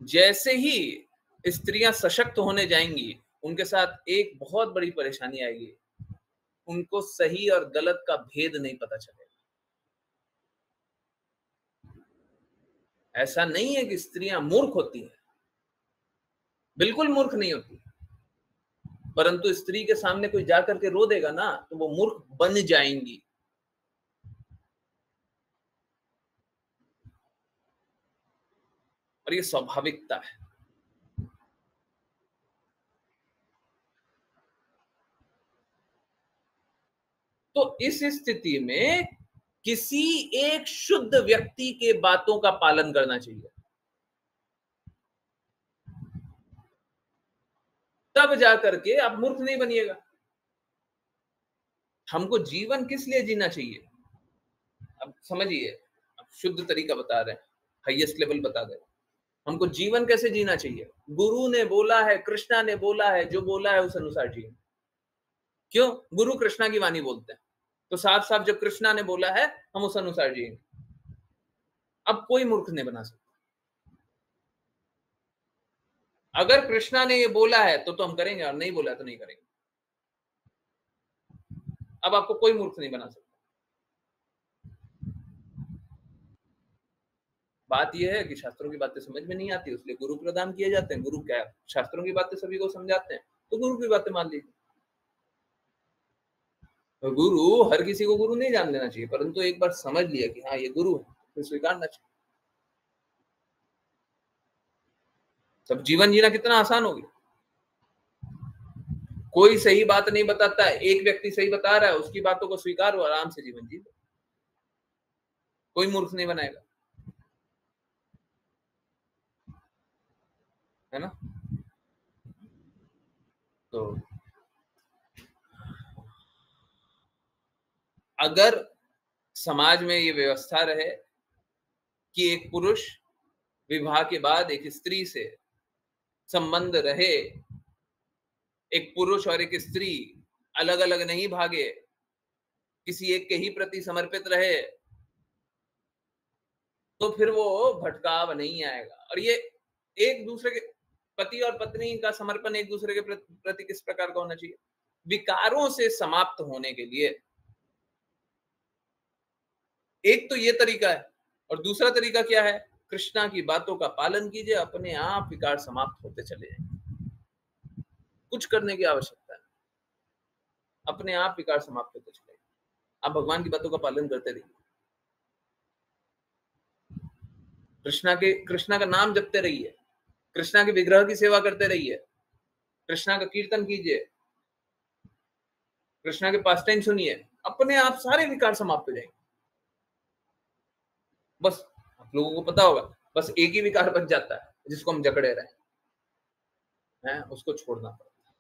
जैसे ही स्त्रियां सशक्त होने जाएंगी उनके साथ एक बहुत बड़ी परेशानी आएगी, उनको सही और गलत का भेद नहीं पता चलेगा। ऐसा नहीं है कि स्त्रियां मूर्ख होती हैं, बिल्कुल मूर्ख नहीं होती, परंतु स्त्री के सामने कोई जाकर के रो देगा ना तो वो मूर्ख बन जाएंगी। और ये स्वाभाविकता है। तो इस स्थिति में किसी एक शुद्ध व्यक्ति के बातों का पालन करना चाहिए, तब जाकर के आप मूर्ख नहीं बनिएगा। हमको जीवन किस लिए जीना चाहिए? अब समझिए, अब शुद्ध तरीका बता रहे हैं, हाईएस्ट लेवल बता रहे हैं। हमको जीवन कैसे जीना चाहिए? गुरु ने बोला है, कृष्णा ने बोला है, जो बोला है उस अनुसार जिए। क्यों? गुरु कृष्णा की वाणी बोलते हैं, तो साफ साफ जब कृष्णा ने बोला है हम उस अनुसार जिएंगे। अब कोई मूर्ख नहीं बना सकता। अगर कृष्णा ने ये बोला है तो हम करेंगे, और नहीं बोला तो नहीं करेंगे। अब आपको कोई मूर्ख नहीं बना सकता। बात यह है कि शास्त्रों की बातें समझ में नहीं आती, इसलिए गुरु प्रदान किए जाते हैं। गुरु क्या शास्त्रों की बातें सभी को समझाते हैं, तो गुरु की बातें मान लीजिए। तो गुरु, हर किसी को गुरु नहीं जान लेना चाहिए, परंतु एक बार समझ लिया कि हाँ ये गुरु है, फिर स्वीकारना चाहिए। सब जीवन जीना कितना आसान हो गया। कोई सही बात नहीं बताता है, एक व्यक्ति सही बता रहा है, उसकी बातों को स्वीकारो, आराम से जीवन जी लो, कोई मूर्ख नहीं बनाएगा, है ना। तो अगर समाज में ये व्यवस्था रहे कि एक पुरुष विवाह के बाद एक स्त्री से संबंध रहे, एक पुरुष और एक स्त्री अलग अलग नहीं भागे, किसी एक के ही प्रति समर्पित रहे, तो फिर वो भटकाव नहीं आएगा। और ये एक दूसरे के पति और पत्नी का समर्पण एक दूसरे के प्रति किस प्रकार का होना चाहिए, विकारों से समाप्त होने के लिए। एक तो ये तरीका है, और दूसरा तरीका क्या है, कृष्णा की बातों का पालन कीजिए, अपने आप विकार समाप्त होते चले जाएंगे, कुछ करने की आवश्यकता है, अपने आप विकार समाप्त होते चले जाएंगे। आप भगवान की बातों का पालन करते रहिए, कृष्णा का नाम जपते रहिए, कृष्णा के विग्रह की सेवा करते रहिए, कृष्णा का कीर्तन कीजिए, कृष्णा के पास टाइम सुनिए, अपने आप सारे विकार समाप्त हो जाएंगे। बस आप लोगों को पता होगा, बस एक ही विकार बच जाता है जिसको हम जकड़े रहे हैं, उसको छोड़ना पड़ता है।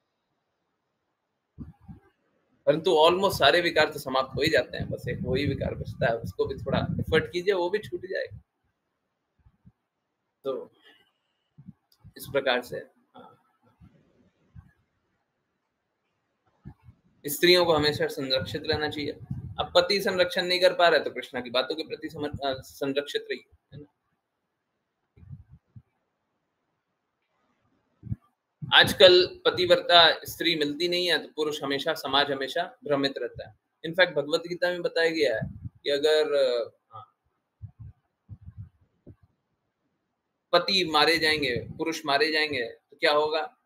परंतु ऑलमोस्ट सारे विकार तो समाप्त हो ही जाते हैं, बस एक वही विकार बचता है, उसको भी थोड़ा एफर्ट कीजिए, वो भी छूट जाएगा। तो इस प्रकार से स्त्रियों को हमेशा संरक्षित रहना चाहिए। अब पति संरक्षण नहीं कर पा रहे तो कृष्णा की बातों के प्रति संरक्षित रहिए, है ना। आजकल पतिव्रता स्त्री मिलती नहीं है, तो पुरुष हमेशा, समाज हमेशा भ्रमित रहता है। इनफैक्ट भगवत गीता में बताया गया है कि अगर पति मारे जाएंगे, पुरुष मारे जाएंगे, तो क्या होगा,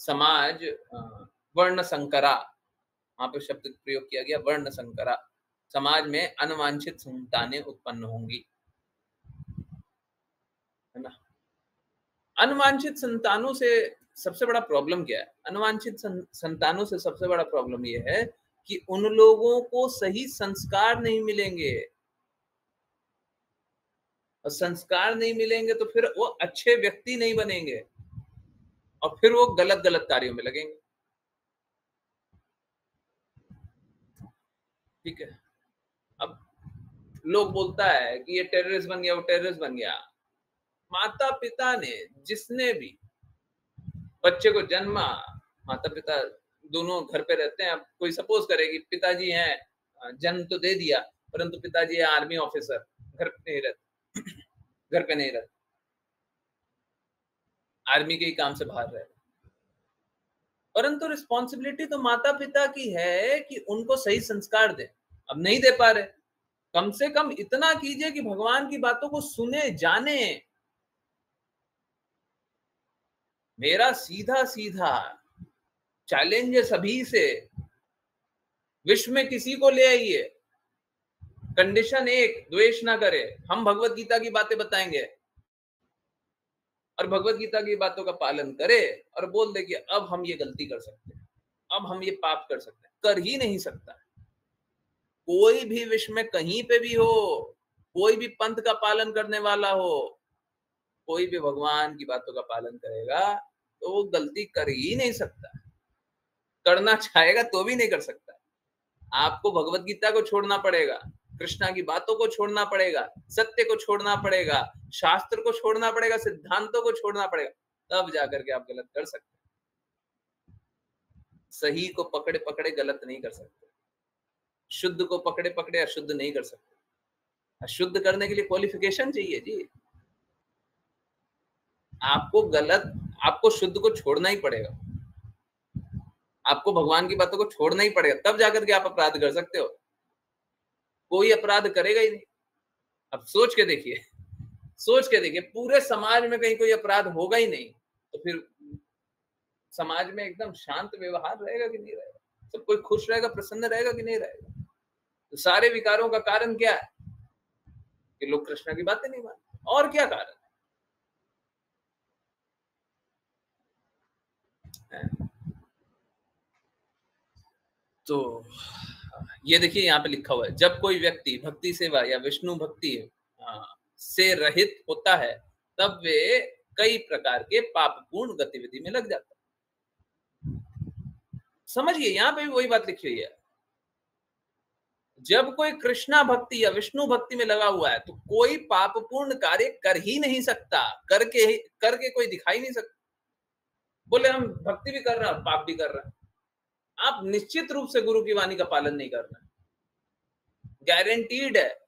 समाज वर्ण संकरा, वहां पर शब्द प्रयोग किया गया, वर्ण संकरा, समाज में अनवांछित संतानें उत्पन्न होंगी, है ना। अनवांछित संतानों से सबसे बड़ा प्रॉब्लम क्या है, अनवांछित संतानों से सबसे बड़ा प्रॉब्लम यह है कि उन लोगों को सही संस्कार नहीं मिलेंगे, और संस्कार नहीं मिलेंगे तो फिर वो अच्छे व्यक्ति नहीं बनेंगे, और फिर वो गलत गलत कार्यों में लगेंगे। ठीक है, अब लोग बोलता है कि ये टेररिस्ट बन गया, वो टेररिस्ट बन गया। माता पिता ने, जिसने भी बच्चे को जन्मा, माता पिता दोनों घर पे रहते हैं। अब कोई सपोज करे कि पिताजी हैं, जन्म तो दे दिया, परंतु पिताजी है आर्मी ऑफिसर, घर पे नहीं रहते, घर पे नहीं रहते, आर्मी के ही काम से बाहर रहे, परंतु रिस्पॉन्सिबिलिटी तो माता पिता की है कि उनको सही संस्कार दे। अब नहीं दे पा रहे, कम से कम इतना कीजिए कि भगवान की बातों को सुने, जाने। मेरा सीधा सीधा चैलेंज है सभी से, विश्व में किसी को ले आइए, कंडीशन एक, द्वेष ना करे। हम भगवत गीता की बातें बताएंगे और भगवत गीता की बातों का पालन करे, और बोल दे कि अब हम ये गलती कर सकते हैं, अब हम ये पाप कर सकते हैं, कर ही नहीं सकता। कोई भी विश्व में कहीं पे भी हो, कोई भी पंथ का पालन करने वाला हो, कोई भी भगवान की बातों का पालन करेगा तो वो गलती कर ही नहीं सकता, करना चाहेगा तो भी नहीं कर सकता। आपको भगवत गीता को छोड़ना पड़ेगा, कृष्णा की बातों को छोड़ना पड़ेगा, सत्य को छोड़ना पड़ेगा, शास्त्र को छोड़ना पड़ेगा, सिद्धांतों को छोड़ना पड़ेगा, तब जाकर के आप गलत कर सकते। सही को पकड़े पकड़े गलत नहीं कर सकते, शुद्ध को पकड़े पकड़े अशुद्ध नहीं कर सकते। अशुद्ध करने के लिए क्वालिफिकेशन चाहिए जी। आपको शुद्ध को छोड़ना ही पड़ेगा, आपको भगवान की बातों को छोड़ना ही पड़ेगा, तब जाकर के आप अपराध कर सकते हो। कोई अपराध करेगा ही नहीं। अब सोच के देखिए, पूरे समाज में कहीं कोई अपराध होगा ही नहीं, तो फिर समाज में एकदम शांत व्यवहार रहेगा कि नहीं रहेगा, सब कोई खुश रहेगा, प्रसन्न रहेगा कि नहीं रहेगा। तो सारे विकारों का कारण क्या है, कि लोग कृष्णा की बातें नहीं मानते, और क्या कारण है? तो ये देखिए यहाँ पे लिखा हुआ है, जब कोई व्यक्ति भक्ति सेवा या विष्णु भक्ति से रहित होता है तब वे कई प्रकार के पापपूर्ण गतिविधि में लग जाता है। समझिए यहाँ पे भी वही बात लिखी हुई है, जब कोई कृष्णा भक्ति या विष्णु भक्ति में लगा हुआ है तो कोई पापपूर्ण कार्य कर ही नहीं सकता, करके कोई दिखाई नहीं सकता। बोले हम भक्ति भी कर रहे हैं और पाप भी कर रहे हैं, आप निश्चित रूप से गुरु की वाणी का पालन नहीं कर रहे, गारंटीड है।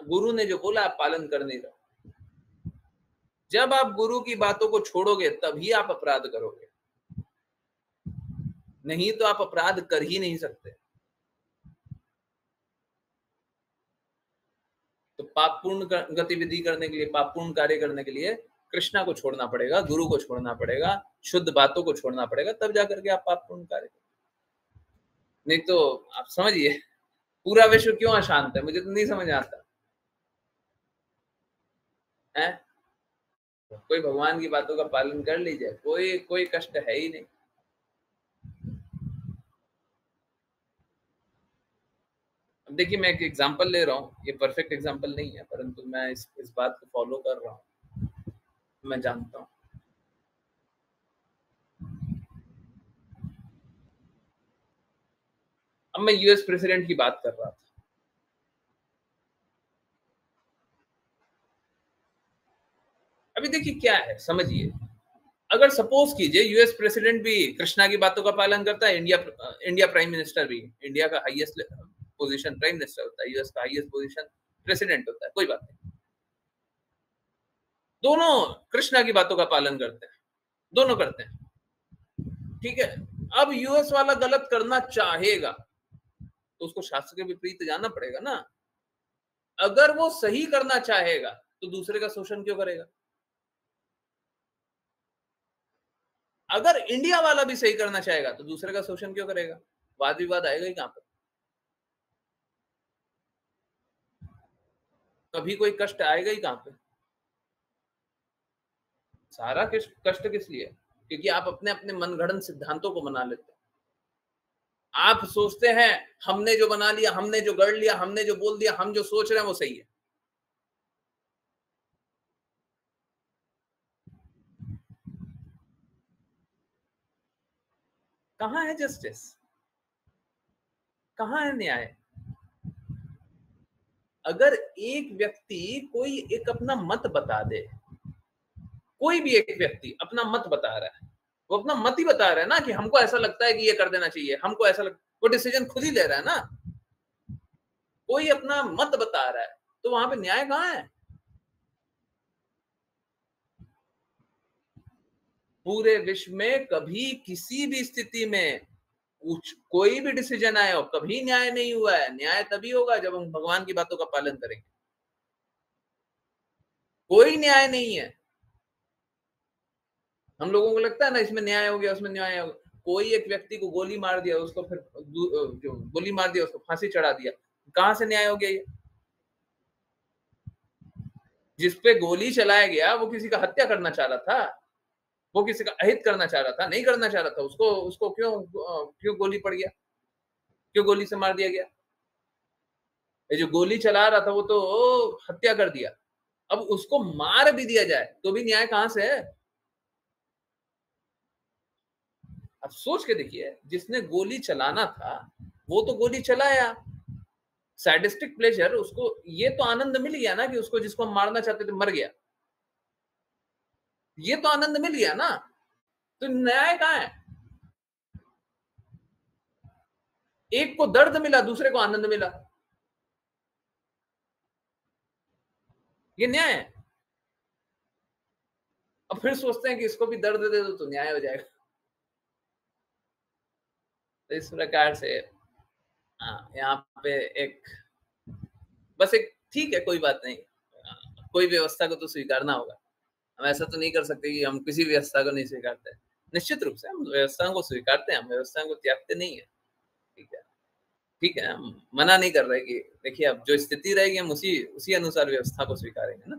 गुरु ने जो बोला आप पालन कर नहीं रहे। जब आप गुरु की बातों को छोड़ोगे तभी आप अपराध करोगे, नहीं तो आप अपराध कर ही नहीं सकते। तो पापपूर्ण गतिविधि करने के लिए, पापपूर्ण कार्य करने के लिए कृष्णा को छोड़ना पड़ेगा, गुरु को छोड़ना पड़ेगा, शुद्ध बातों को छोड़ना पड़ेगा, तब जाकर के आप पापपूर्ण कार्य करें। नहीं तो आप समझिए पूरा विश्व क्यों अशांत है, मुझे तो नहीं समझ आता है। कोई भगवान की बातों का पालन कर लीजिए, कोई कष्ट है ही नहीं। अब देखिए मैं एक एग्जांपल ले रहा हूँ, ये परफेक्ट एग्जांपल नहीं है, परंतु मैं इस बात को फॉलो कर रहा हूँ, मैं जानता हूँ। अब मैं यूएस प्रेसिडेंट की बात कर रहा था। अभी देखिए क्या है, समझिए, अगर सपोज कीजिए यूएस प्रेसिडेंट भी कृष्णा की बातों का पालन करता है, इंडिया प्राइम मिनिस्टर भी, इंडिया का हाईएस्ट पोजीशन प्राइम मिनिस्टर होता है, यूएस का हाईएस्ट पोजीशन प्रेसिडेंट होता है, कोई बात नहीं, दोनों कृष्णा की बातों का पालन करते हैं, दोनों करते हैं, ठीक है। अब यूएस वाला गलत करना चाहेगा तो उसको शास्त्र के विपरीत जाना पड़ेगा ना। अगर वो सही करना चाहेगा तो दूसरे का शोषण क्यों करेगा? अगर इंडिया वाला भी सही करना चाहेगा तो दूसरे का शोषण क्यों करेगा? वाद विवाद आएगा ही कहां पर? कभी कोई कष्ट आएगा ही कहां पे? सारा कष्ट किस लिए? क्योंकि आप अपने अपने मनगढ़ंत सिद्धांतों को बना लेते हैं। आप सोचते हैं हमने जो बना लिया, हमने जो गढ़ लिया, हमने जो बोल दिया, हम जो सोच रहे हैं वो सही है। कहां है जस्टिस? कहां है न्याय? अगर एक व्यक्ति कोई एक अपना मत बता दे, कोई भी एक व्यक्ति अपना मत बता रहा है, वो अपना मत ही बता रहा है ना कि हमको ऐसा लगता है कि ये कर देना चाहिए, हमको ऐसा वो डिसीजन खुद ही ले रहा है ना, कोई अपना मत बता रहा है, तो वहां पे न्याय कहां है? पूरे विश्व में कभी किसी भी स्थिति में कोई भी डिसीजन आया हो, कभी न्याय नहीं हुआ है। न्याय तभी होगा जब हम भगवान की बातों का पालन करेंगे। कोई न्याय नहीं है। हम लोगों को लगता है ना इसमें न्याय हो गया, उसमें न्याय हो गया। कोई एक व्यक्ति को गोली मार दिया, उसको फिर जो गोली मार दिया उसको फांसी चढ़ा दिया, कहां से न्याय हो गया ये? जिसपे गोली चलाया गया वो किसी का हत्या करना चाह रहा था, वो किसी का अहित करना चाह रहा था, नहीं करना चाह रहा था, उसको क्यों गोली पड़ गया, क्यों गोली से मार दिया गया? ये जो गोली चला रहा था वो तो हत्या कर दिया, अब उसको मार भी दिया जाए तो भी न्याय कहां से है? अब सोच के देखिए, जिसने गोली चलाना था वो तो गोली चलाया, सैडिस्टिक प्लेजर, उसको ये तो आनंद मिल गया ना कि उसको जिसको हम मारना चाहते थे मर गया, ये तो आनंद मिल गया ना, तो न्याय कहां है? एक को दर्द मिला, दूसरे को आनंद मिला, ये न्याय है? अब फिर सोचते हैं कि इसको भी दर्द दे दो तो न्याय हो जाएगा। तो इस प्रकार से यहाँ पे एक बस एक ठीक है, कोई बात नहीं, कोई व्यवस्था को तो स्वीकारना होगा। हम ऐसा तो नहीं कर सकते कि हम किसी व्यवस्था को नहीं स्वीकारते। निश्चित रूप से हम व्यवस्थाओं को स्वीकारते हैं, हम व्यवस्थाओं को त्यागते नहीं है, ठीक है। ठीक है, हम मना नहीं कर रहे कि देखिए अब जो स्थिति रहेगी हम उसी अनुसार व्यवस्था को स्वीकारेंगे ना,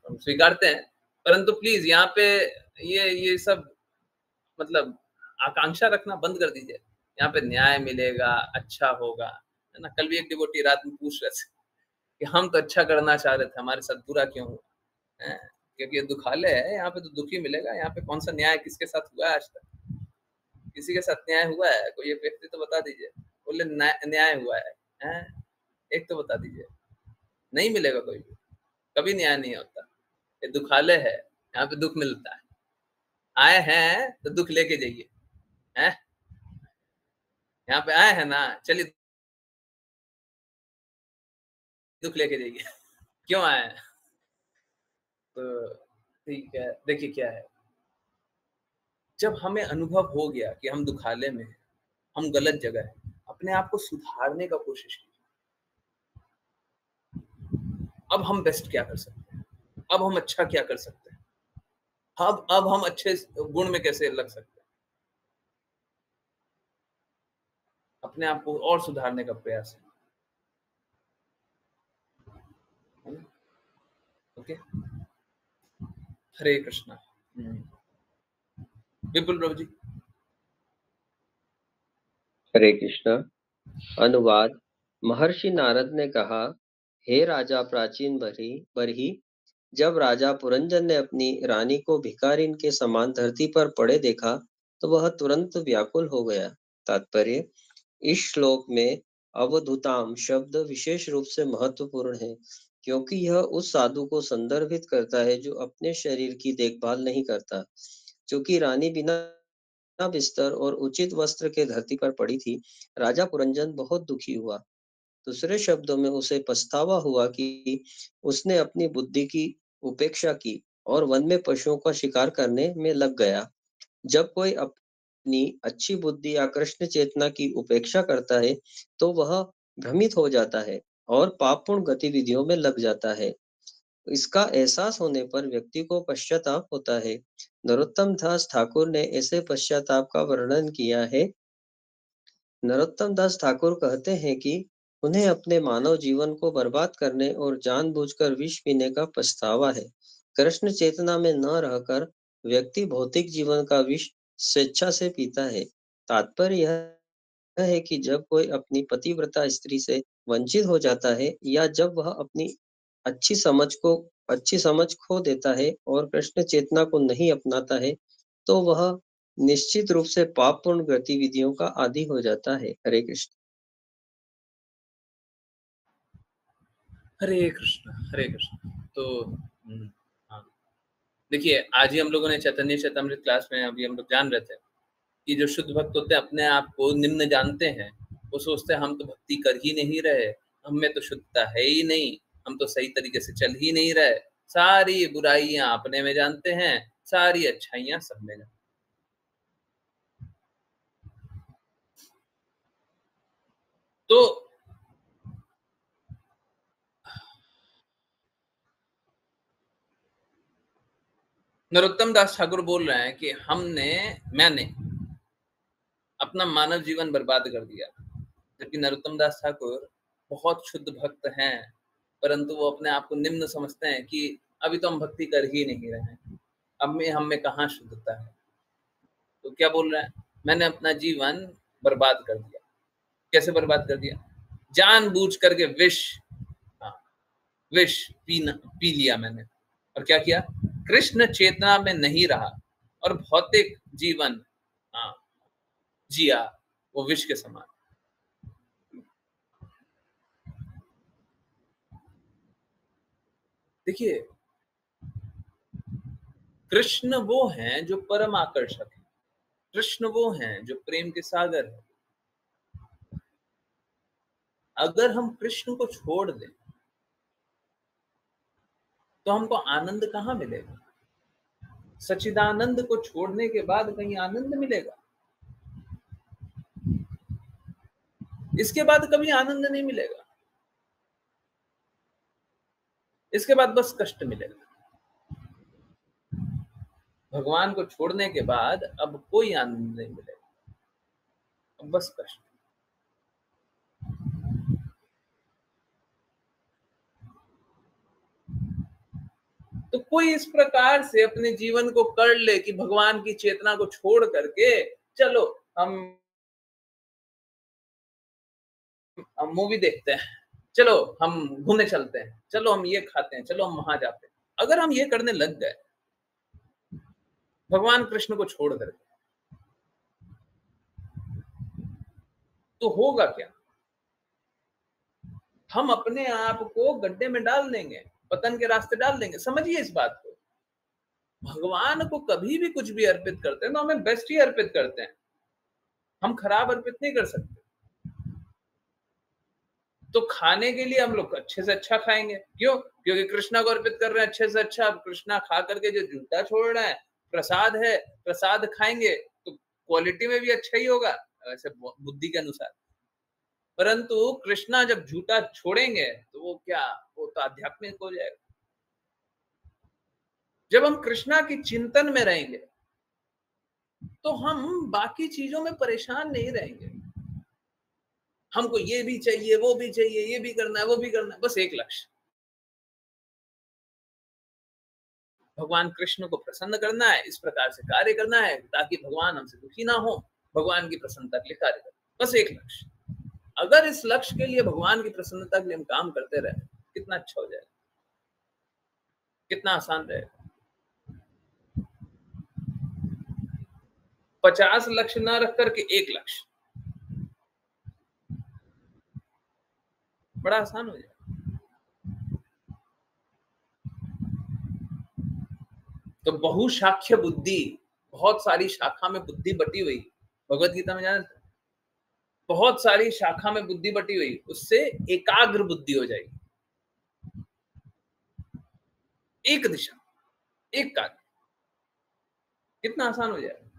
हम स्वीकारते हैं, परंतु प्लीज यहाँ पे ये सब मतलब आकांक्षा रखना बंद कर दीजिए। यहाँ पे न्याय मिलेगा, अच्छा होगा, है ना। कल भी एक डिवोटी रात में पूछ रहे थे कि हम तो अच्छा करना चाह रहे थे, हमारे साथ बुरा क्यों हुआ है? क्योंकि ये दुखालय है, यहाँ पे तो दुखी मिलेगा। यहाँ पे कौन सा न्याय किसके साथ हुआ है आज तक? किसी के साथ न्याय हुआ है? कोई एक व्यक्ति तो बता दीजिए। बोले न्याय हुआ है? एक तो बता दीजिए। नहीं मिलेगा कोई भी, कभी न्याय नहीं होता। ये दुखालय है, यहाँ पे दुख मिलता है। आए हैं तो दुख लेके जाइए, हैं? यहाँ पे आए हैं ना, चलिए दुख लेके जाइए। क्यों आए हैं? तो ठीक है, देखिए क्या है, जब हमें अनुभव हो गया कि हम दुखालय में हैं, हम गलत जगह हैं, अपने आप को सुधारने का कोशिश कीजिए। अब हम बेस्ट क्या कर सकते हैं? अब हम अच्छा क्या कर सकते हैं? अब हम अच्छे गुण में कैसे लग सकते हैं? अपने आप को और सुधारने का प्रयास है ना? ओके, हरे कृष्णा। विपुल प्रभु जी। हरे कृष्णा। अनुवाद। महर्षि नारद ने कहा, हे राजा प्राचीन बरही, जब राजा पुरंजन ने अपनी रानी को भिखारिन के समान धरती पर पड़े देखा तो वह तुरंत व्याकुल हो गया। तात्पर्य, इस श्लोक में अवधूताम शब्द विशेष रूप से महत्वपूर्ण है, क्योंकि यह उस साधु को संदर्भित करता है जो अपने शरीर की देखभाल नहीं करता। चूंकि रानी बिना बिस्तर और उचित वस्त्र के धरती पर पड़ी थी, राजा पुरंजन बहुत दुखी हुआ। दूसरे शब्दों में उसे पछतावा हुआ कि उसने अपनी बुद्धि की उपेक्षा की और वन में पशुओं का शिकार करने में लग गया। जब कोई अपनी अच्छी बुद्धि या कृष्ण चेतना की उपेक्षा करता है तो वह भ्रमित हो जाता है और पापपूर्ण गतिविधियों में लग जाता है। इसका एहसास होने पर व्यक्ति को पश्चाताप होता है। नरोत्तम दास ठाकुर ने ऐसे पश्चाताप का वर्णन किया है। नरोत्तम दास ठाकुर कहते हैं कि उन्हें अपने मानव जीवन को बर्बाद करने और जानबूझकर विष पीने का पछतावा है। कृष्ण चेतना में न रहकर व्यक्ति भौतिक जीवन का विष स्वेच्छा से पीता है। तात्पर्य यह है कि जब कोई अपनी पतिव्रता स्त्री से वंचित हो जाता है या जब वह अपनी अच्छी समझ खो देता है और कृष्ण चेतना को नहीं अपनाता है, तो वह निश्चित रूप से पापपूर्ण गतिविधियों का आदी हो जाता है। हरे कृष्ण। हरे कृष्ण, हरे कृष्ण। तो हाँ, देखिए आज ही हम लोगों ने चैतन्य चैतामृत क्लास में अभी हम लोग जान रहे थे कि जो शुद्ध भक्त होते हैं अपने आप को निम्न जानते हैं। वो सोचते हैं हम तो भक्ति कर ही नहीं रहे, हम में तो शुद्धता है ही नहीं, हम तो सही तरीके से चल ही नहीं रहे, सारी बुराइयां अपने में जानते हैं, सारी अच्छाइयां सब में जानते हैं। तो नरोत्तम दास ठाकुर बोल रहे हैं कि मैंने अपना मानव जीवन बर्बाद कर दिया। जबकि नरोत्तम दास ठाकुर बहुत शुद्ध भक्त हैं, परंतु वो अपने आप को निम्न समझते हैं कि अभी तो हम भक्ति कर ही नहीं रहे हैं, अब में हम में कहाँ शुद्धता है। तो क्या बोल रहे हैं, मैंने अपना जीवन बर्बाद कर दिया। कैसे बर्बाद कर दिया? जानबूझ करके हाँ, विष पी लिया मैंने। और क्या किया? कृष्ण चेतना में नहीं रहा और भौतिक जीवन हाँ जिया, वो विष के समान। देखिए, कृष्ण वो हैं जो परम आकर्षक है, कृष्ण वो हैं जो प्रेम के सागर है। अगर हम कृष्ण को छोड़ दें तो हमको आनंद कहाँ मिलेगा? सच्चिदानंद को छोड़ने के बाद कहीं आनंद मिलेगा? इसके बाद कभी आनंद नहीं मिलेगा, इसके बाद बस कष्ट मिलेगा। भगवान को छोड़ने के बाद अब कोई आनंद नहीं मिलेगा, अब बस कष्ट। तो कोई इस प्रकार से अपने जीवन को कर ले कि भगवान की चेतना को छोड़ करके चलो हम मूवी देखते हैं, चलो हम घूमने चलते हैं, चलो हम ये खाते हैं, चलो हम वहां जाते हैं। अगर हम ये करने लग गए भगवान कृष्ण को छोड़ करके, तो होगा क्या? हम अपने आप को गड्ढे में डाल देंगे, पतन के रास्ते डाल देंगे। समझिए इस बात को। भगवान को कभी भी कुछ भी अर्पित करते हैं तो हमें बेस्ट ही अर्पित करते हैं, हम खराब अर्पित नहीं कर सकते। तो खाने के लिए हम लोग अच्छे से अच्छा खाएंगे, क्यों? क्योंकि कृष्णा को अर्पित कर रहे हैं अच्छे से अच्छा। कृष्णा खा करके जो जूठा छोड़ रहा है, प्रसाद है, प्रसाद खाएंगे तो क्वालिटी में भी अच्छा ही होगा ऐसे बुद्धि के अनुसार। परंतु कृष्णा जब झूठा छोड़ेंगे तो वो क्या, वो तो आध्यात्मिक हो जाएगा। जब हम कृष्णा की चिंतन में रहेंगे तो हम बाकी चीजों में परेशान नहीं रहेंगे। हमको ये भी चाहिए, वो भी चाहिए, ये भी करना है, वो भी करना है, बस एक लक्ष्य, भगवान कृष्ण को प्रसन्न करना है। इस प्रकार से कार्य करना है ताकि भगवान हमसे दुखी ना हो, भगवान की प्रसन्नता के लिए कार्य करें, बस एक लक्ष्य। अगर इस लक्ष्य के लिए, भगवान की प्रसन्नता के लिए हम काम करते रहे, कितना अच्छा हो जाएगा, कितना आसान रहेगा। 50 लक्ष्य ना रख करके एक लक्ष्य, बड़ा आसान हो जाएगा। तो बहुशाख्य बुद्धि, बहुत सारी शाखा में बुद्धि बटी हुई, भगवत गीता में जानते, बहुत सारी शाखा में बुद्धि बटी हुई, उससे एकाग्र बुद्धि हो जाएगी, एक दिशा, एक कार्य, कितना आसान हो जाएगा।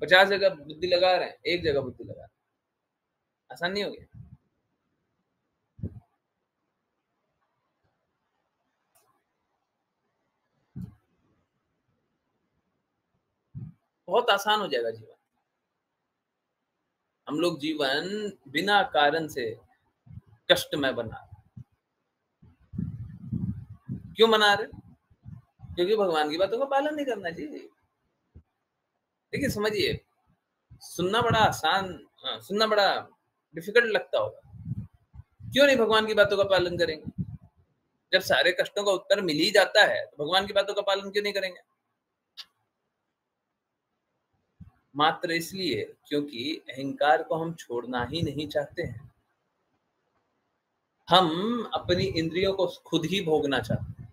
50 जगह बुद्धि लगा रहे हैं, एक जगह बुद्धि लगा रहे हैं, आसान नहीं हो गया? बहुत आसान हो जाएगा जीवन। हम लोग जीवन बिना कारण से कष्टमय बना रहे, क्यों बना रहे? क्योंकि भगवान की बातों का पालन नहीं करना चाहिए। देखिए समझिए, सुनना बड़ा आसान, सुनना बड़ा डिफिकल्ट लगता होगा, क्यों नहीं भगवान की बातों का पालन करेंगे? जब सारे कष्टों का उत्तर मिल ही जाता है तो भगवान की बातों का पालन क्यों नहीं करेंगे? मात्र इसलिए क्योंकि अहंकार को हम छोड़ना ही नहीं चाहते हैं। हम अपनी इंद्रियों को खुद ही भोगना चाहते हैं।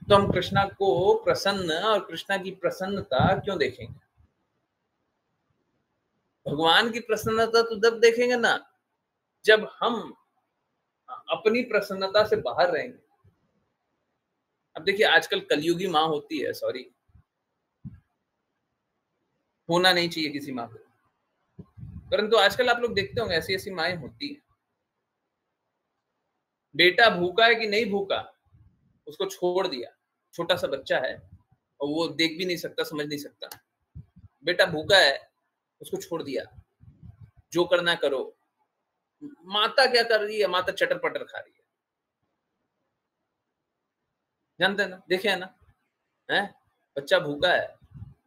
तो हम कृष्णा को प्रसन्न और कृष्णा की प्रसन्नता क्यों देखेंगे? भगवान की प्रसन्नता तो तब देखेंगे ना जब हम अपनी प्रसन्नता से बाहर रहेंगे। अब देखिए आजकल कलयुगी माँ होती है, सॉरी, होना नहीं चाहिए किसी माँ को, परंतु आजकल आप लोग देखते होंगे ऐसी ऐसी माएं होती हैं। बेटा भूखा है कि नहीं भूखा, उसको छोड़ दिया, छोटा सा बच्चा है और वो देख भी नहीं सकता, समझ नहीं सकता, बेटा भूखा है, उसको छोड़ दिया, जो करना करो। माता क्या कर रही है? माता चटर पटर खा रही है, जानते हैं ना, देखे है ना, है बच्चा भूखा है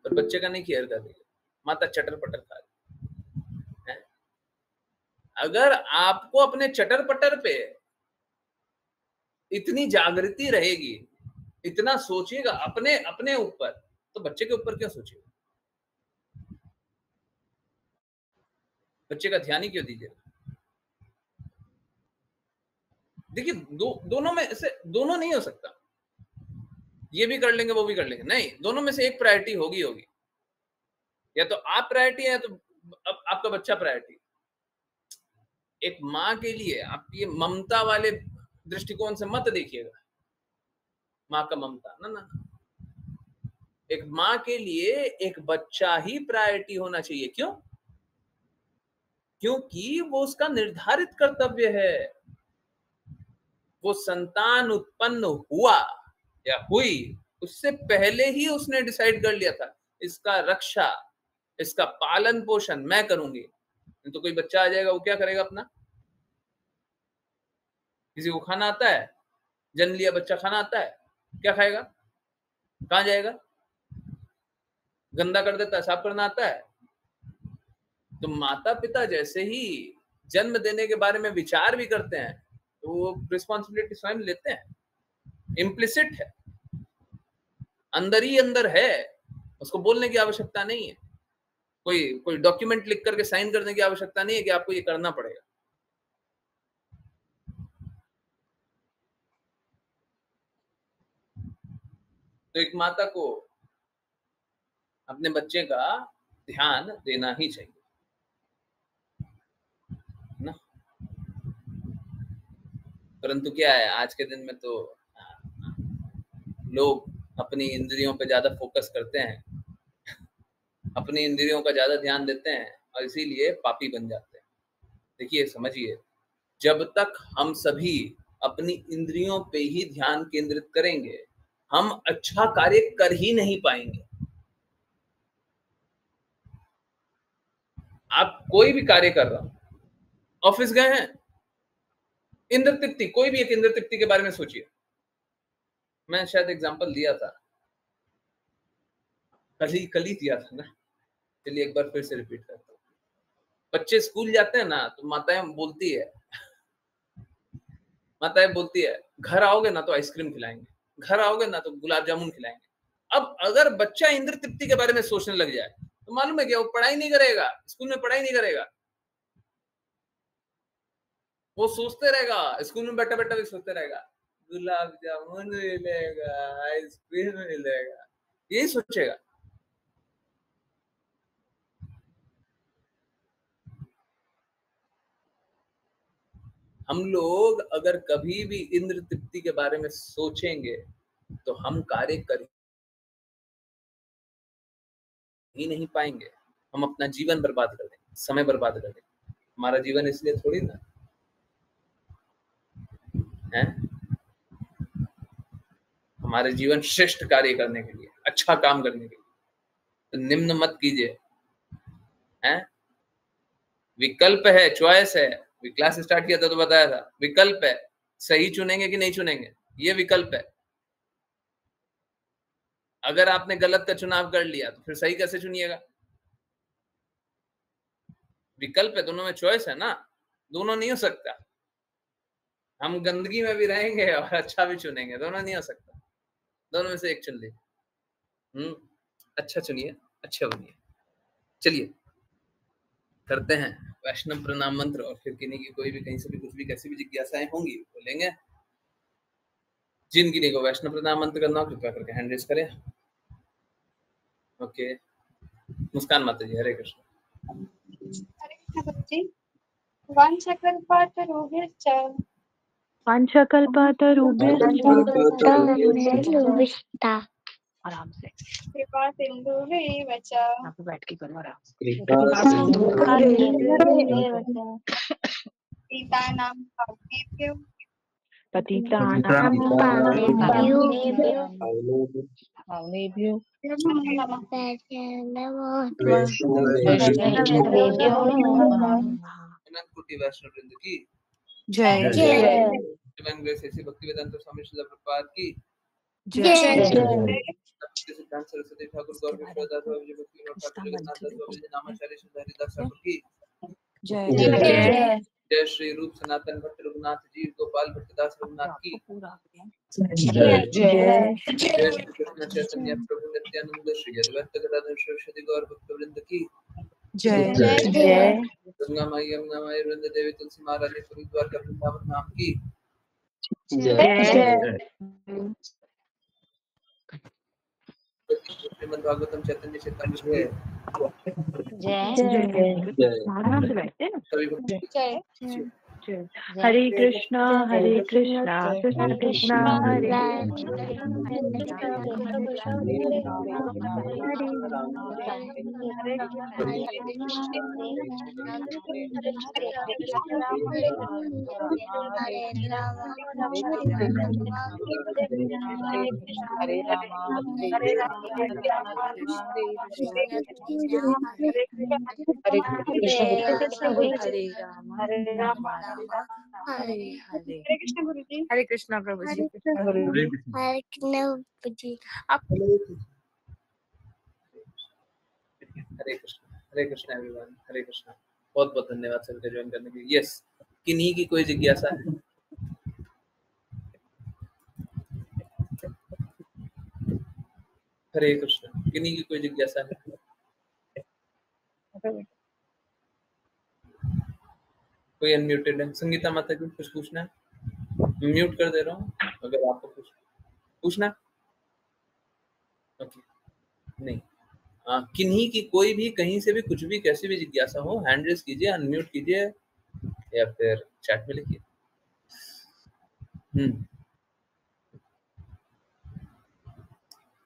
और बच्चे का नहीं केयर कर रही है, माता चटर पटर खा रही है। अगर आपको अपने चटर पटर पे इतनी जागृति रहेगी, इतना सोचिएगा अपने अपने ऊपर, तो बच्चे के ऊपर क्यों सोचिएगा? बच्चे का ध्यान ही क्यों दीजिएगा? देखिए दोनों में से, दोनों नहीं हो सकता, ये भी कर लेंगे वो भी कर लेंगे, नहीं, दोनों में से एक प्रायोरिटी होगी होगी। या तो आप प्रायोरिटी है, तो अब आपका बच्चा प्रायोरिटी। एक माँ के लिए आप ये ममता वाले दृष्टिकोण से मत देखिएगा, माँ का ममता ना ना, एक माँ के लिए एक बच्चा ही प्रायोरिटी होना चाहिए। क्यों? क्योंकि वो उसका निर्धारित कर्तव्य है। वो संतान उत्पन्न हुआ या हुई, उससे पहले ही उसने डिसाइड कर लिया था इसका रक्षा, इसका पालन पोषण मैं करूंगी। तो कोई बच्चा आ जाएगा, वो क्या करेगा अपना? किसी को खाना आता है, जन्म लिया बच्चा खाना आता है, क्या खाएगा, कहाँ जाएगा, गंदा कर देता है, साफ करना आता है। तो माता पिता जैसे ही जन्म देने के बारे में विचार भी करते हैं तो वो रिस्पॉन्सिबिलिटी स्वयं लेते हैं, इम्प्लिसिट है, अंदर ही अंदर है, उसको बोलने की आवश्यकता नहीं है, कोई डॉक्यूमेंट लिख करके साइन करने की आवश्यकता नहीं है कि आपको ये करना पड़ेगा। तो एक माता को अपने बच्चे का ध्यान देना ही चाहिए ना। परंतु क्या है, आज के दिन में तो लोग अपनी इंद्रियों पे ज्यादा फोकस करते हैं, अपनी इंद्रियों का ज्यादा ध्यान देते हैं और इसीलिए पापी बन जाते हैं। देखिए, समझिए, जब तक हम सभी अपनी इंद्रियों पे ही ध्यान केंद्रित करेंगे, हम अच्छा कार्य कर ही नहीं पाएंगे। आप कोई भी कार्य कर रहा हो, ऑफिस गए हैं, इंद्र तृप्ति, कोई भी एक इंद्र तृप्ति के बारे में सोचिए। मैं शायद एग्जांपल दिया था, कल ही दिया था ना, चलिए एक बार फिर से रिपीट करता हूँ। बच्चे स्कूल जाते हैं ना तो माताएं बोलती है घर आओगे ना तो आइसक्रीम खिलाएंगे, घर आओगे ना तो गुलाब जामुन खिलाएंगे। अब अगर बच्चा इंद्र तृप्ति के बारे में सोचने लग जाए तो मालूम है क्या, वो पढ़ाई नहीं करेगा, स्कूल में पढ़ाई नहीं करेगा, वो सोचते रहेगा, स्कूल में बैठा बैठा भी सोचते रहेगा गुलाब जामुन मिलेगा, आइसक्रीम मिलेगा, यही सोचेगा। हम लोग अगर कभी भी इंद्र तृप्ति के बारे में सोचेंगे तो हम कार्य कर ही नहीं पाएंगे, हम अपना जीवन बर्बाद कर देंगे, समय बर्बाद कर देंगे। हमारा जीवन इसलिए थोड़ी ना है, हमारे जीवन श्रेष्ठ कार्य करने के लिए, अच्छा काम करने के लिए। तो निम्न मत कीजिए, हैं? विकल्प है, चॉइस है। क्लास स्टार्ट किया था तो बताया था, विकल्प है, सही चुनेंगे कि नहीं चुनेंगे, ये विकल्प है। अगर आपने गलत का चुनाव कर लिया तो फिर सही कैसे चुनिएगा? विकल्प है, दोनों में चॉइस है ना, दोनों नहीं हो सकता। हम गंदगी में भी रहेंगे और अच्छा भी चुनेंगे, दोनों नहीं हो सकता, दोनों में से एक चुन लीजिए। अच्छा चुनिए, अच्छा बनिए। चलिए करते हैं वैष्णव प्रणाम मंत्र, और फिर किन्हीं की कोई भी कहीं से भी कुछ भी कैसी भी जिज्ञासाएं होंगी बोलेंगे। जिन किन्हीं को वैष्णव प्रणाम मंत्र करना हो कृपया करके हैंड रेज करें। ओके, मुस्कान माता जी, हरे कृष्ण। हरे कृष्ण जी। वाञ्छकल्पतरुभ्यश्च आराम से कृपा सिन्धुरेव च यहाँ पे बैठ के करो आराम से। पतितानां पावनेभ्यो पावनेभ्यो वैष्णवेभ्यो अनंत कोटि वैष्णव वृंद की जय जय। डिवाइन ग्रेस ऐसी भक्ति वेदांत स्वामी श्रील प्रभुपाद की जय। सिद्धांत सरस्वती ठाकुर गौर विश्वदास स्वामी भक्ति विनोद ठाकुर जगन्नाथ दास स्वामी जी नामाचार्य श्री हरिदास ठाकुर की जय। जय श्री रूप सनातन भट्ट रघुनाथ जी गोपाल भट्टदास रघुनाथ की जय। जय श्री कृष्ण चैतन्य प्रभु नित्यानंद श्री अद्वैत गदाधर शिव गौर भक्तवृंद की जय। गंगा माई यमुना माई वृंद देवी तुलसी महारानी हरिद्वार का वृंदावन नाम की श्रीमद् भागवतम चैतन्य चैतन्य सभी हरे कृष्णा कृष्ण कृष्णा हरे हरे हरे हरे कृष्ण गुरु जी। हरे कृष्णा प्रभु जी। हरे कृष्ण गुरु जी। हरे कृष्ण जी। आप हरे कृष्ण एवरीवन, हरे कृष्णा। बहुत बहुत धन्यवाद सबके ज्वाइन करने के लिए। यस, किन्हीं की कोई जिज्ञासा है? हरे कृष्ण, किन्हीं की कोई जिज्ञासा है? कोई अनम्यूटेड है? संगीता माता जी कुछ पूछना है? म्यूट कर दे रहा हूँ अगर आपको कुछ पूछना है। ओके, नहीं। किन्हीं की कोई भी कहीं से भी कुछ भी कैसी भी जिज्ञासा हो, हैंड रेज कीजिए, अनम्यूट कीजिए या फिर चैट में लिखिए।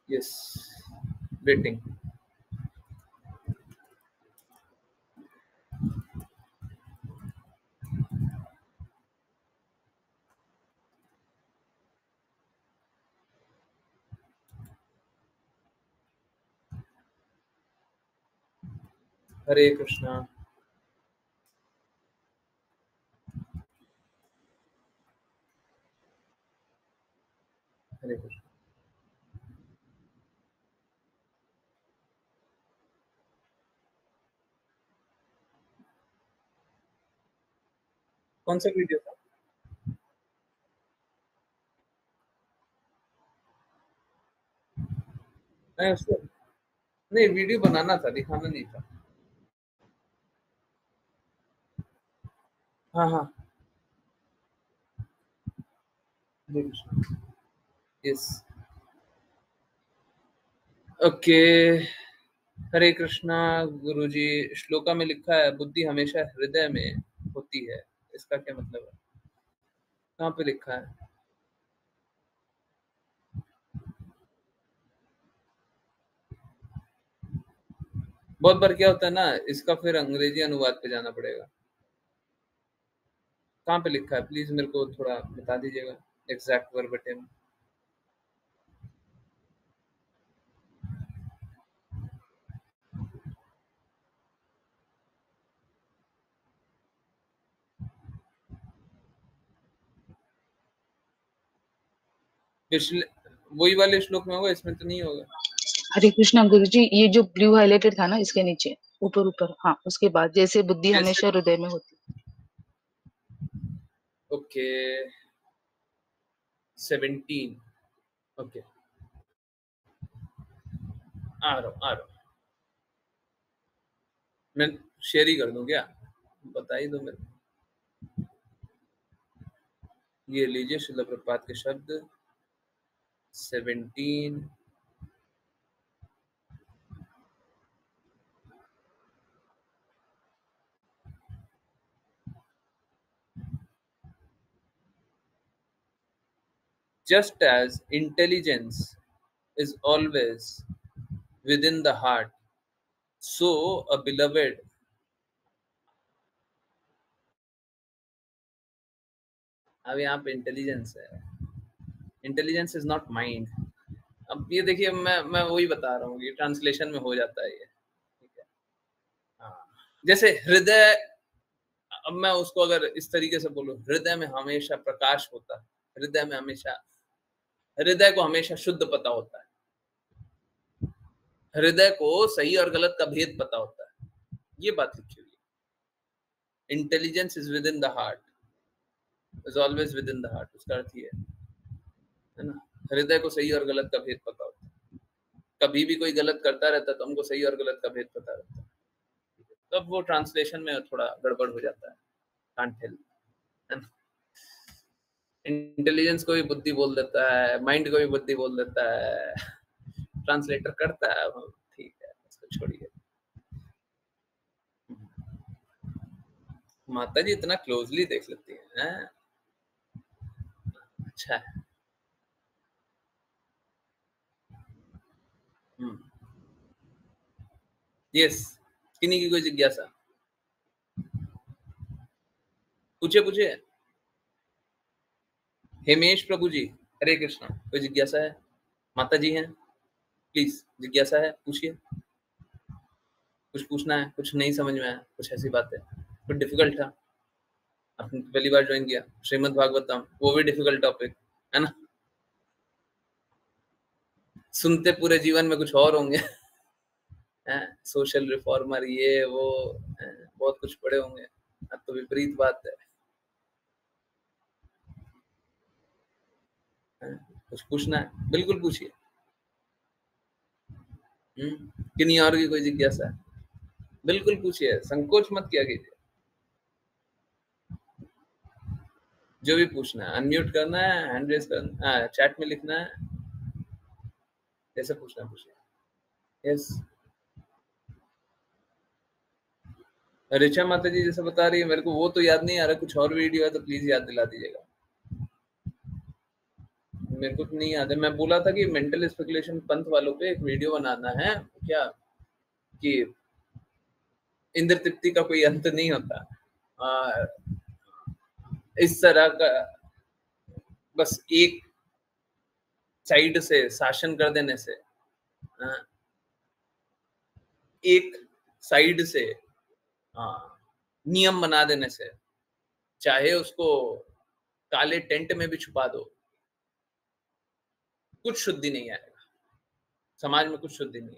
Yes, waiting. हरे कृष्णा। हरे कृष्णा। कौन सा वीडियो था? नहीं, उसको नहीं, वीडियो बनाना था, दिखाना नहीं था। हाँ हाँ, हरे कृष्णा। Yes, okay. हरे कृष्णा गुरुजी। श्लोका में लिखा है बुद्धि हमेशा हृदय में होती है, इसका क्या मतलब है? कहाँ पे लिखा है? बहुत बार क्या होता है ना, इसका फिर अंग्रेजी अनुवाद पे जाना पड़ेगा। कहाँ पे लिखा है प्लीज मेरे को थोड़ा बता दीजिएगा, एग्जैक्ट वर्बेटिम। पिछले वही वाले श्लोक में होगा, इसमें तो नहीं होगा। हरे कृष्णा गुरुजी, ये जो ब्लू हाईलाइटेड था ना, इसके नीचे ऊपर ऊपर, हाँ, उसके बाद जैसे बुद्धि जैसे हमेशा हृदय में होती। ओके, 17। ओके, आ रहा हूँ। मैं शेयर ही कर दूं क्या? बता ही दो मेरे को। ये लीजिए श्रील प्रभुपाद के शब्द 17। Just as intelligence is always within the heart, so a beloved अब यहाँ पे इंटेलिजेंस है, इंटेलिजेंस इज नॉट माइंड। अब ये देखिए, मैं वही बता रहा हूँ, ये ट्रांसलेशन में हो जाता है ये, ठीक है। हाँ, जैसे हृदय, अब मैं उसको अगर इस तरीके से बोलूं, हृदय में हमेशा प्रकाश होता है, हृदय में हमेशा, हृदय को हमेशा शुद्ध पता होता है, हृदय को सही और गलत का भेद पता होता है, ये बात लिखी हुई है। Intelligence is with in the heart, is always with in the heart, उसका अर्थ ये है ना, हृदय को सही और गलत का भेद पता होता है। कभी भी कोई गलत करता रहता है तो हमको सही और गलत का भेद पता रहता है, तब वो ट्रांसलेशन में थोड़ा गड़बड़ हो जाता है, कांट हेल्प। इंटेलिजेंस को भी बुद्धि बोल देता है, माइंड को भी बुद्धि बोल देता है, ट्रांसलेटर करता है, ठीक है, उसको छोड़िए। माता जी इतना क्लोजली देख लेती है, अच्छा है। यस, किन्हीं की कोई जिज्ञासा? पूछे। हेमेश प्रभु जी, हरे कृष्णा। कोई जिज्ञासा है? माता जी हैं, प्लीज, जिज्ञासा है, पूछिए। कुछ पूछना है, कुछ नहीं समझ में आया, कुछ ऐसी बात है, कुछ डिफिकल्ट था? आपने पहली बार ज्वाइन किया, श्रीमद् भागवतम, वो भी डिफिकल्ट टॉपिक है ना, सुनते पूरे जीवन में कुछ और होंगे। सोशल रिफॉर्मर, ये वो, बहुत कुछ पढ़े होंगे। अब तो विपरीत बात है। कुछ पूछना है, बिल्कुल पूछिए। किन्हीं और की कोई जिज्ञासा है, बिल्कुल पूछिए, संकोच मत किया कीजिए। जो भी पूछना है, अनम्यूट करना है, हैंड रेज करना है, चैट में लिखना है, जैसे पूछना है पूछिए। यस, ऋचा माता जी जैसे बता रही है, मेरे को वो तो याद नहीं आ रहा, कुछ और वीडियो है तो प्लीज याद दिला दीजिएगा। मेरे को तो नहीं याद है। मैं बोला था कि मेंटल स्पेकुलेशन पंथ वालों पे एक वीडियो बनाना है, क्या कि इंद्र तृप्ति का कोई अंत नहीं होता, इस तरह का बस एक साइड से शासन कर देने से, एक साइड से नियम बना देने से, चाहे उसको काले टेंट में भी छुपा दो, कुछ शुद्धि नहीं आएगा समाज में, कुछ शुद्धि नहीं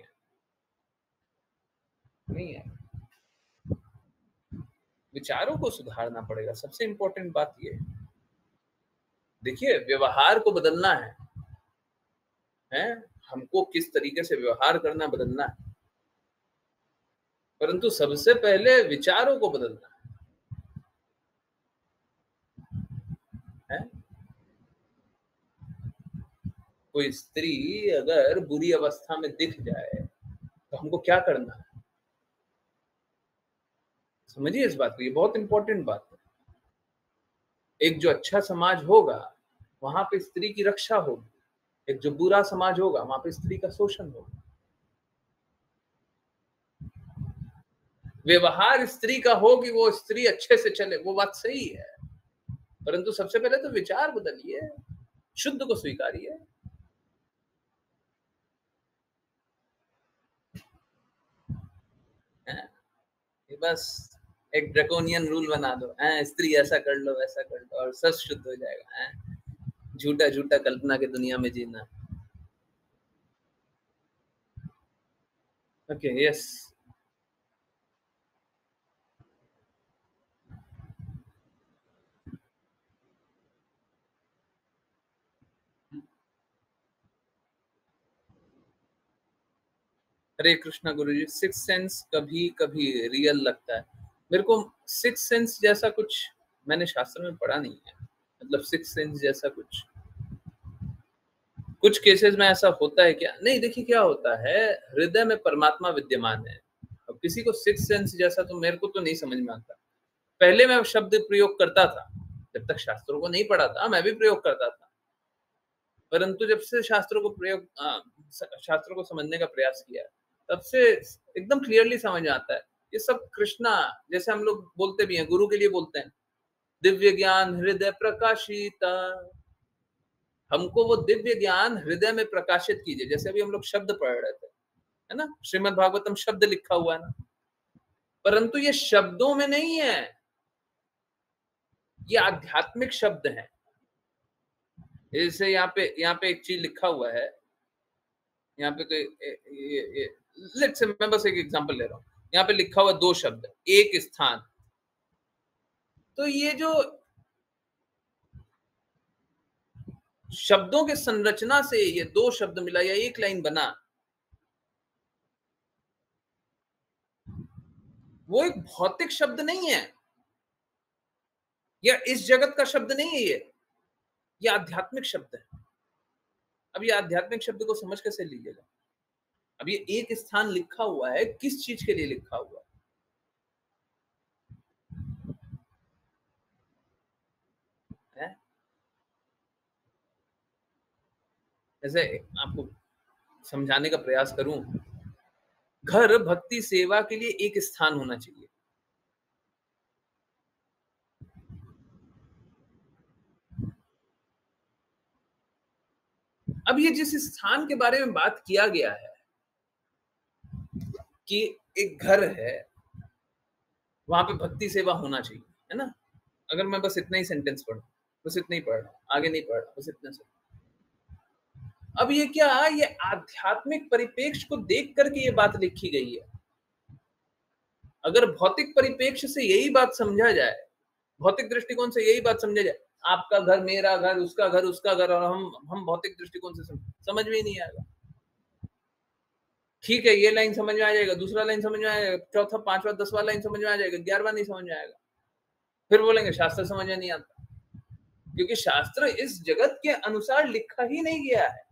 है। विचारों को सुधारना पड़ेगा, सबसे इंपॉर्टेंट बात ये है। देखिए, व्यवहार को बदलना है, हमको किस तरीके से व्यवहार करना बदलना है, परंतु सबसे पहले विचारों को बदलना है। कोई स्त्री अगर बुरी अवस्था में दिख जाए तो हमको क्या करना है, समझिए इस बात को, ये बहुत इंपॉर्टेंट बात है। एक जो अच्छा समाज होगा वहां पे स्त्री की रक्षा होगी, एक जो बुरा समाज होगा वहां पे स्त्री का शोषण होगा। व्यवहार स्त्री का हो कि वो स्त्री अच्छे से चले, वो बात सही है, परंतु सबसे पहले तो विचार बदलिए, शुद्ध को स्वीकारिए। बस एक ड्रैकोनियन रूल बना दो, स्त्री ऐसा कर लो वैसा कर लो और सब शुद्ध हो जाएगा। झूठा झूठा कल्पना के दुनिया में जीना। Okay, yes. Hare Krishna Guruji, six sense कभी कभी रियल लगता है। मेरे को सिक्स सेंस जैसा कुछ मैंने शास्त्र में पढ़ा नहीं है, मतलब सिक्स सेंस जैसा कुछ केसेस में ऐसा होता है क्या? नहीं, देखिए क्या होता है, हृदय में परमात्मा विद्यमान है। अब किसी को सिक्स सेंस जैसा तो मेरे को तो नहीं समझ में आता। पहले मैं शब्द प्रयोग करता था, जब तक शास्त्रों को नहीं पढ़ा था मैं भी प्रयोग करता था, परंतु जब से शास्त्रों को समझने का प्रयास किया तब से एकदम क्लियरली समझ आता है ये सब कृष्णा, जैसे हम लोग बोलते भी हैं, गुरु के लिए बोलते हैं, दिव्य ज्ञान हृदय प्रकाशिता, हमको वो दिव्य ज्ञान हृदय में प्रकाशित कीजिए। जैसे अभी हम लोग शब्द पढ़ रहे थे, है ना, श्रीमद् भागवतम शब्द लिखा हुआ है ना, परंतु ये शब्दों में नहीं है, ये आध्यात्मिक शब्द है। जैसे यहाँ पे एक चीज लिखा हुआ है, यहाँ पे लेट्स से मैं बस एक एग्जांपल ले रहा हूँ, यहाँ पे लिखा हुआ दो शब्द, एक स्थान, तो ये जो शब्दों के संरचना से ये दो शब्द मिला या एक लाइन बना, वो एक भौतिक शब्द नहीं है, या इस जगत का शब्द नहीं है, ये आध्यात्मिक शब्द है। अब ये आध्यात्मिक शब्द को समझ कैसे लीजिएगा? अब ये एक स्थान लिखा हुआ है, किस चीज के लिए लिखा हुआ है? ऐसे आपको समझाने का प्रयास करूं, घर भक्ति सेवा के लिए एक स्थान होना चाहिए। अब ये जिस स्थान के बारे में बात किया गया है कि एक घर है, वहां पे भक्ति सेवा होना चाहिए, है ना, अगर मैं बस इतना ही सेंटेंस पढ़ूं, बस इतना ही पढ़ रहा हूं, आगे नहीं पढ़ रहा, बस इतना से। अब ये क्या, ये आध्यात्मिक परिप्रेक्ष्य को देख करके ये बात लिखी गई है। अगर भौतिक परिप्रेक्ष्य से यही बात समझा जाए, भौतिक दृष्टिकोण से यही बात समझा जाए, आपका घर, मेरा घर, उसका घर, उसका घर, और हम भौतिक दृष्टिकोण से समझ में ही नहीं आएगा। ठीक है, ये लाइन समझ में आ जाएगा, दूसरा लाइन समझ में आ जाएगा, चौथा, पांचवा, 10वां लाइन समझ में आ जाएगा, 11वां नहीं समझ में आएगा। फिर बोलेंगे शास्त्र समझ में नहीं आता, क्योंकि शास्त्र इस जगत के अनुसार लिखा ही नहीं गया है।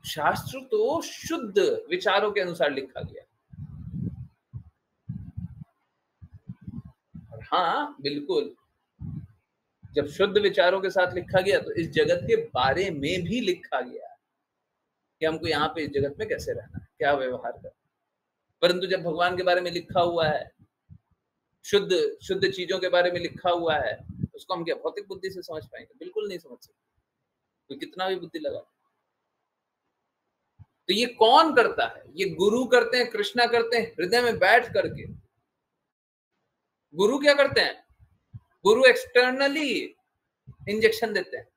शास्त्र तो शुद्ध विचारों के अनुसार लिखा गया। और हाँ, बिल्कुल, जब शुद्ध विचारों के साथ लिखा गया तो इस जगत के बारे में भी लिखा गया कि हमको यहाँ पे इस जगत में कैसे रहना है, क्या व्यवहार करना। परंतु जब भगवान के बारे में लिखा हुआ है, शुद्ध चीजों के बारे में लिखा हुआ है, उसको हम क्या भौतिक बुद्धि से समझ पाएंगे? बिल्कुल नहीं समझ सकते, तो कितना भी बुद्धि लगा। तो ये कौन करता है? ये गुरु करते हैं, कृष्णा करते हैं, हृदय में बैठ करके। गुरु क्या करते हैं? गुरु एक्सटर्नली इंजेक्शन देते हैं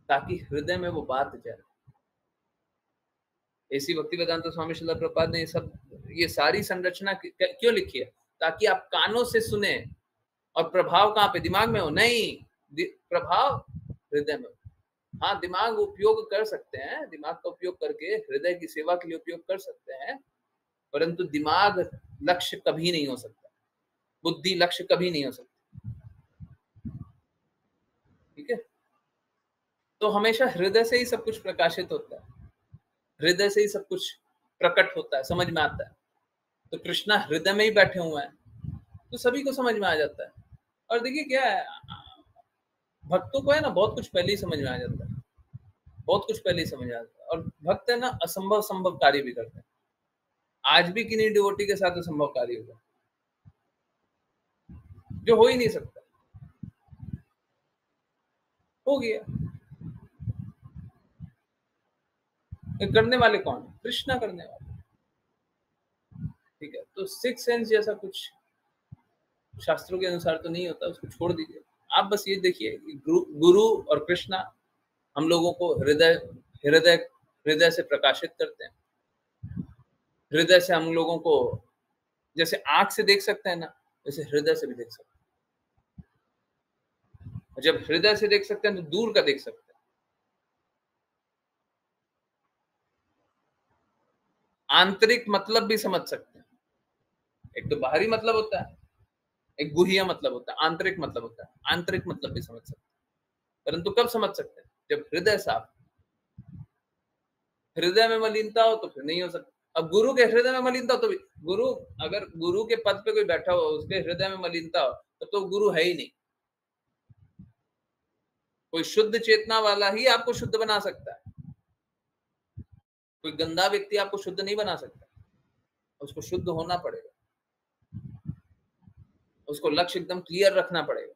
ताकि हृदय में वो बात जाए। ऐसी भक्ति वेदांत स्वामी श्रील प्रभुपाद ने ये सारी संरचना क्यों लिखी है? ताकि आप कानों से सुने और प्रभाव कहाँ पे? दिमाग में हो नहीं, प्रभाव हृदय में हो। हाँ, दिमाग उपयोग कर सकते हैं, दिमाग का उपयोग करके हृदय की सेवा के लिए उपयोग कर सकते हैं, परंतु दिमाग लक्ष्य कभी नहीं हो सकता, बुद्धि लक्ष्य कभी नहीं हो सकती। ठीक है, तो हमेशा हृदय से ही सब कुछ प्रकाशित होता है, हृदय से ही सब कुछ प्रकट होता है, समझ में आता है। तो कृष्णा हृदय में ही बैठे हुए हैं, तो सभी को समझ में आ जाता है। और देखिए क्या है, भक्तों को है ना बहुत कुछ पहले ही समझ में आ जाता है, बहुत कुछ पहले ही समझ में आता है। और भक्त है ना असंभव संभव कार्य भी करते हैं। आज भी किन्हीं डिवोटी के साथ असंभव कार्य होगा जो हो ही नहीं सकता, हो गया। करने वाले कौन? कृष्णा करने वाले। ठीक है, तो सिक्स सेंस जैसा कुछ शास्त्रों के अनुसार तो नहीं होता, उसको छोड़ दीजिए। आप बस ये देखिए, गुरु और कृष्णा हम लोगों को हृदय से प्रकाशित करते हैं। हृदय से हम लोगों को, जैसे आंख से देख सकते हैं ना, वैसे हृदय से भी देख सकते हैं। जब हृदय से देख सकते हैं तो दूर का देख सकते हैं। आंतरिक मतलब भी समझ सकते हैं। एक तो बाहरी मतलब होता है, एक गुह्य मतलब होता है, आंतरिक मतलब होता है। आंतरिक मतलब भी समझ सकते हैं, परंतु कब समझ सकते हैं? जब हृदय साफ, हृदय में मलिनता हो तो फिर नहीं हो सकता। अब गुरु के हृदय में मलिनता हो तो भी, गुरु अगर गुरु के पद पे कोई बैठा हो, उसके हृदय में मलिनता हो, तो गुरु है ही नहीं। कोई शुद्ध चेतना वाला ही आपको शुद्ध बना सकता है, कोई गंदा व्यक्ति आपको शुद्ध नहीं बना सकता। उसको शुद्ध होना पड़ेगा, उसको लक्ष्य एकदम क्लियर रखना पड़ेगा।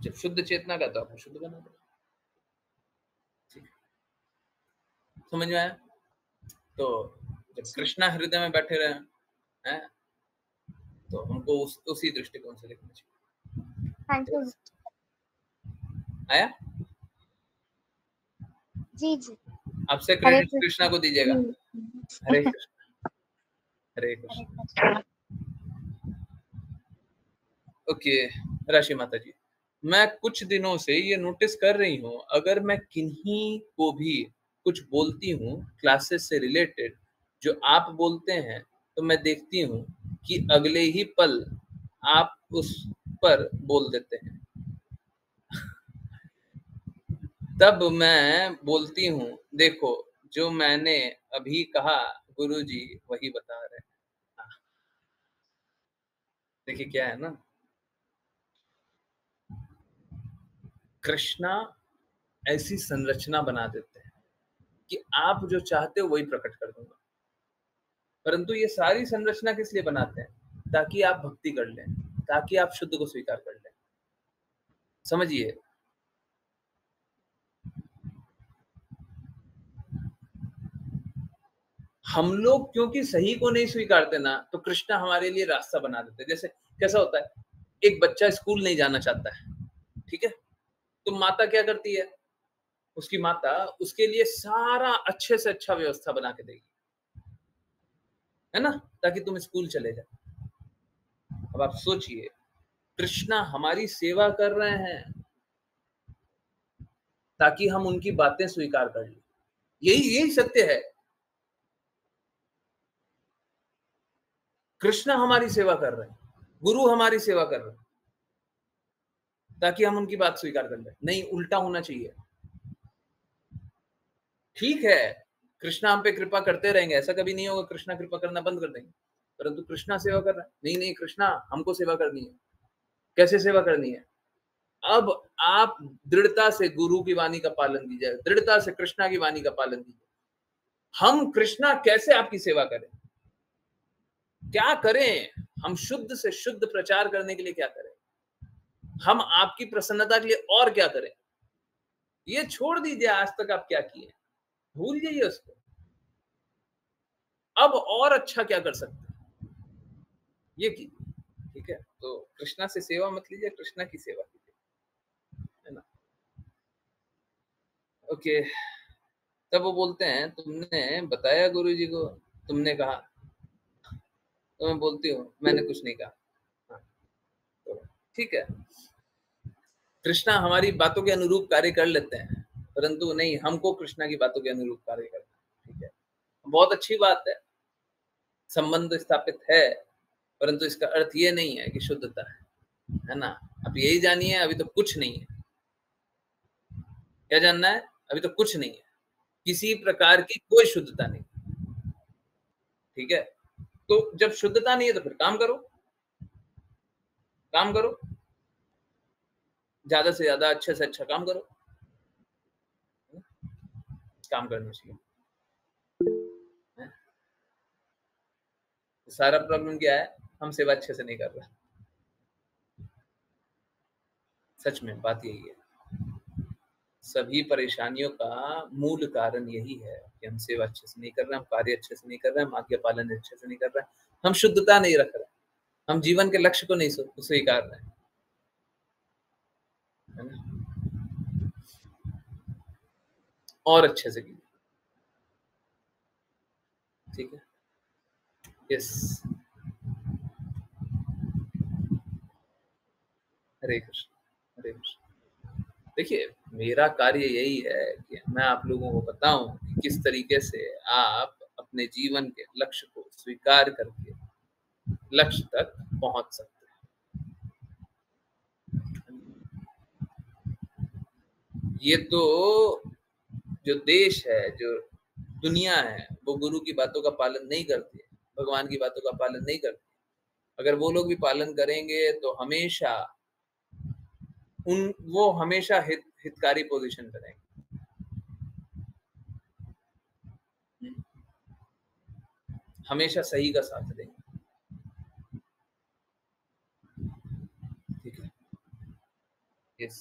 जब शुद्ध चेतना का तो आपको शुद्ध बना पड़ेगा। ठीक है, समझ में आया? तो जब कृष्णा हृदय में बैठे रहे हैं तो हमको उसी दृष्टिकोण से देखना चाहिए। आया? जी जी, आपसे क्रेडिट कृष्णा को दीजिएगा। हरे कृष्णा, हरे कृष्णा। ओके, राशि माता जी, मैं कुछ दिनों से ये नोटिस कर रही हूँ, अगर मैं किन्हीं को भी कुछ बोलती हूँ क्लासेस से रिलेटेड जो आप बोलते हैं, तो मैं देखती हूँ कि अगले ही पल आप उस पर बोल देते हैं। तब मैं बोलती हूँ, देखो जो मैंने अभी कहा गुरुजी वही बता रहे हैं। देखिए क्या है ना, कृष्णा ऐसी संरचना बना देते हैं कि आप जो चाहते हो वही प्रकट कर दूंगा। परंतु ये सारी संरचना किस लिए बनाते हैं? ताकि आप भक्ति कर लें, ताकि आप शुद्ध को स्वीकार कर लें। समझिए, हम लोग क्योंकि सही को नहीं स्वीकारते ना, तो कृष्णा हमारे लिए रास्ता बना देते। जैसे कैसा होता है, एक बच्चा स्कूल नहीं जाना चाहता है, ठीक है, तो माता क्या करती है, उसकी माता उसके लिए सारा अच्छे से अच्छा व्यवस्था बना के देगी, है ना, ताकि तुम स्कूल चले जाओ। अब आप सोचिए, कृष्णा हमारी सेवा कर रहे हैं ताकि हम उनकी बातें स्वीकार कर लें। यही सत्य है। कृष्णा हमारी सेवा कर रहे हैं, गुरु हमारी सेवा कर रहे हैं ताकि हम उनकी बात स्वीकार कर लें। नहीं, उल्टा होना चाहिए। ठीक है, कृष्णा हम पे कृपा करते रहेंगे, ऐसा कभी नहीं होगा कृष्णा कृपा करना बंद कर देंगे, परंतु कृष्णा सेवा कर रहा है। नहीं नहीं, कृष्णा हमको सेवा करनी है। कैसे सेवा करनी है? अब आप दृढ़ता से गुरु की वाणी का पालन कीजिए, दृढ़ता से कृष्णा की वाणी का पालन कीजिए। हम कृष्णा कैसे आपकी सेवा करें, क्या करें? हम शुद्ध से शुद्ध प्रचार करने के लिए क्या करें? हम आपकी प्रसन्नता के लिए और क्या करें? ये छोड़ दीजिए, आज तक आप क्या किए, भूल जाइए उसको। अब और अच्छा क्या कर सकते हैं, ये कीजिए। ठीक है, तो कृष्णा से सेवा मत लीजिए, कृष्णा की सेवा कीजिए, है ना। ओके, तब वो बोलते हैं, तुमने बताया गुरुजी को, तुमने कहा, तो मैं बोलती हूँ मैंने कुछ नहीं कहा। हाँ, तो ठीक है, कृष्णा हमारी बातों के अनुरूप कार्य कर लेते हैं, परंतु नहीं, हमको कृष्णा की बातों के अनुरूप कार्य करना है। ठीक है, बहुत अच्छी बात है, संबंध स्थापित है, परंतु इसका अर्थ ये नहीं है कि शुद्धता है ना। अब यही जानिए, अभी तो कुछ नहीं है। क्या जानना है? अभी तो कुछ नहीं है, किसी प्रकार की कोई शुद्धता नहीं। ठीक है, तो जब शुद्धता नहीं है तो फिर काम करो, काम करो, ज्यादा से ज्यादा अच्छे से अच्छा काम करो, काम करना चाहिए। सारा प्रॉब्लम क्या है, हम सेवा अच्छे से नहीं कर रहे। सच में बात यही है, सभी परेशानियों का मूल कारण यही है कि हम सेवा अच्छे से नहीं कर रहे, हम कार्य अच्छे से नहीं कर रहे, हम आज्ञा पालन अच्छे से नहीं कर रहे, हम शुद्धता नहीं रख रहे, हम जीवन के लक्ष्य को नहीं स्वीकार रहे, है ना। और अच्छे से कीजिए, ठीक है। यस, हरे कृष्ण, हरे कृष्ण। देखिए, मेरा कार्य यही है कि मैं आप लोगों को बताऊं कि किस तरीके से आप अपने जीवन के लक्ष्य को स्वीकार करके लक्ष्य तक पहुंच सकते हैं। ये तो जो देश है, जो दुनिया है, वो गुरु की बातों का पालन नहीं करती है, भगवान की बातों का पालन नहीं करती। अगर वो लोग भी पालन करेंगे तो हमेशा वो हमेशा हितकारी पोजीशन पे रहेंगे। हमेशा सही का साथ देंगे। ठीक है, यस,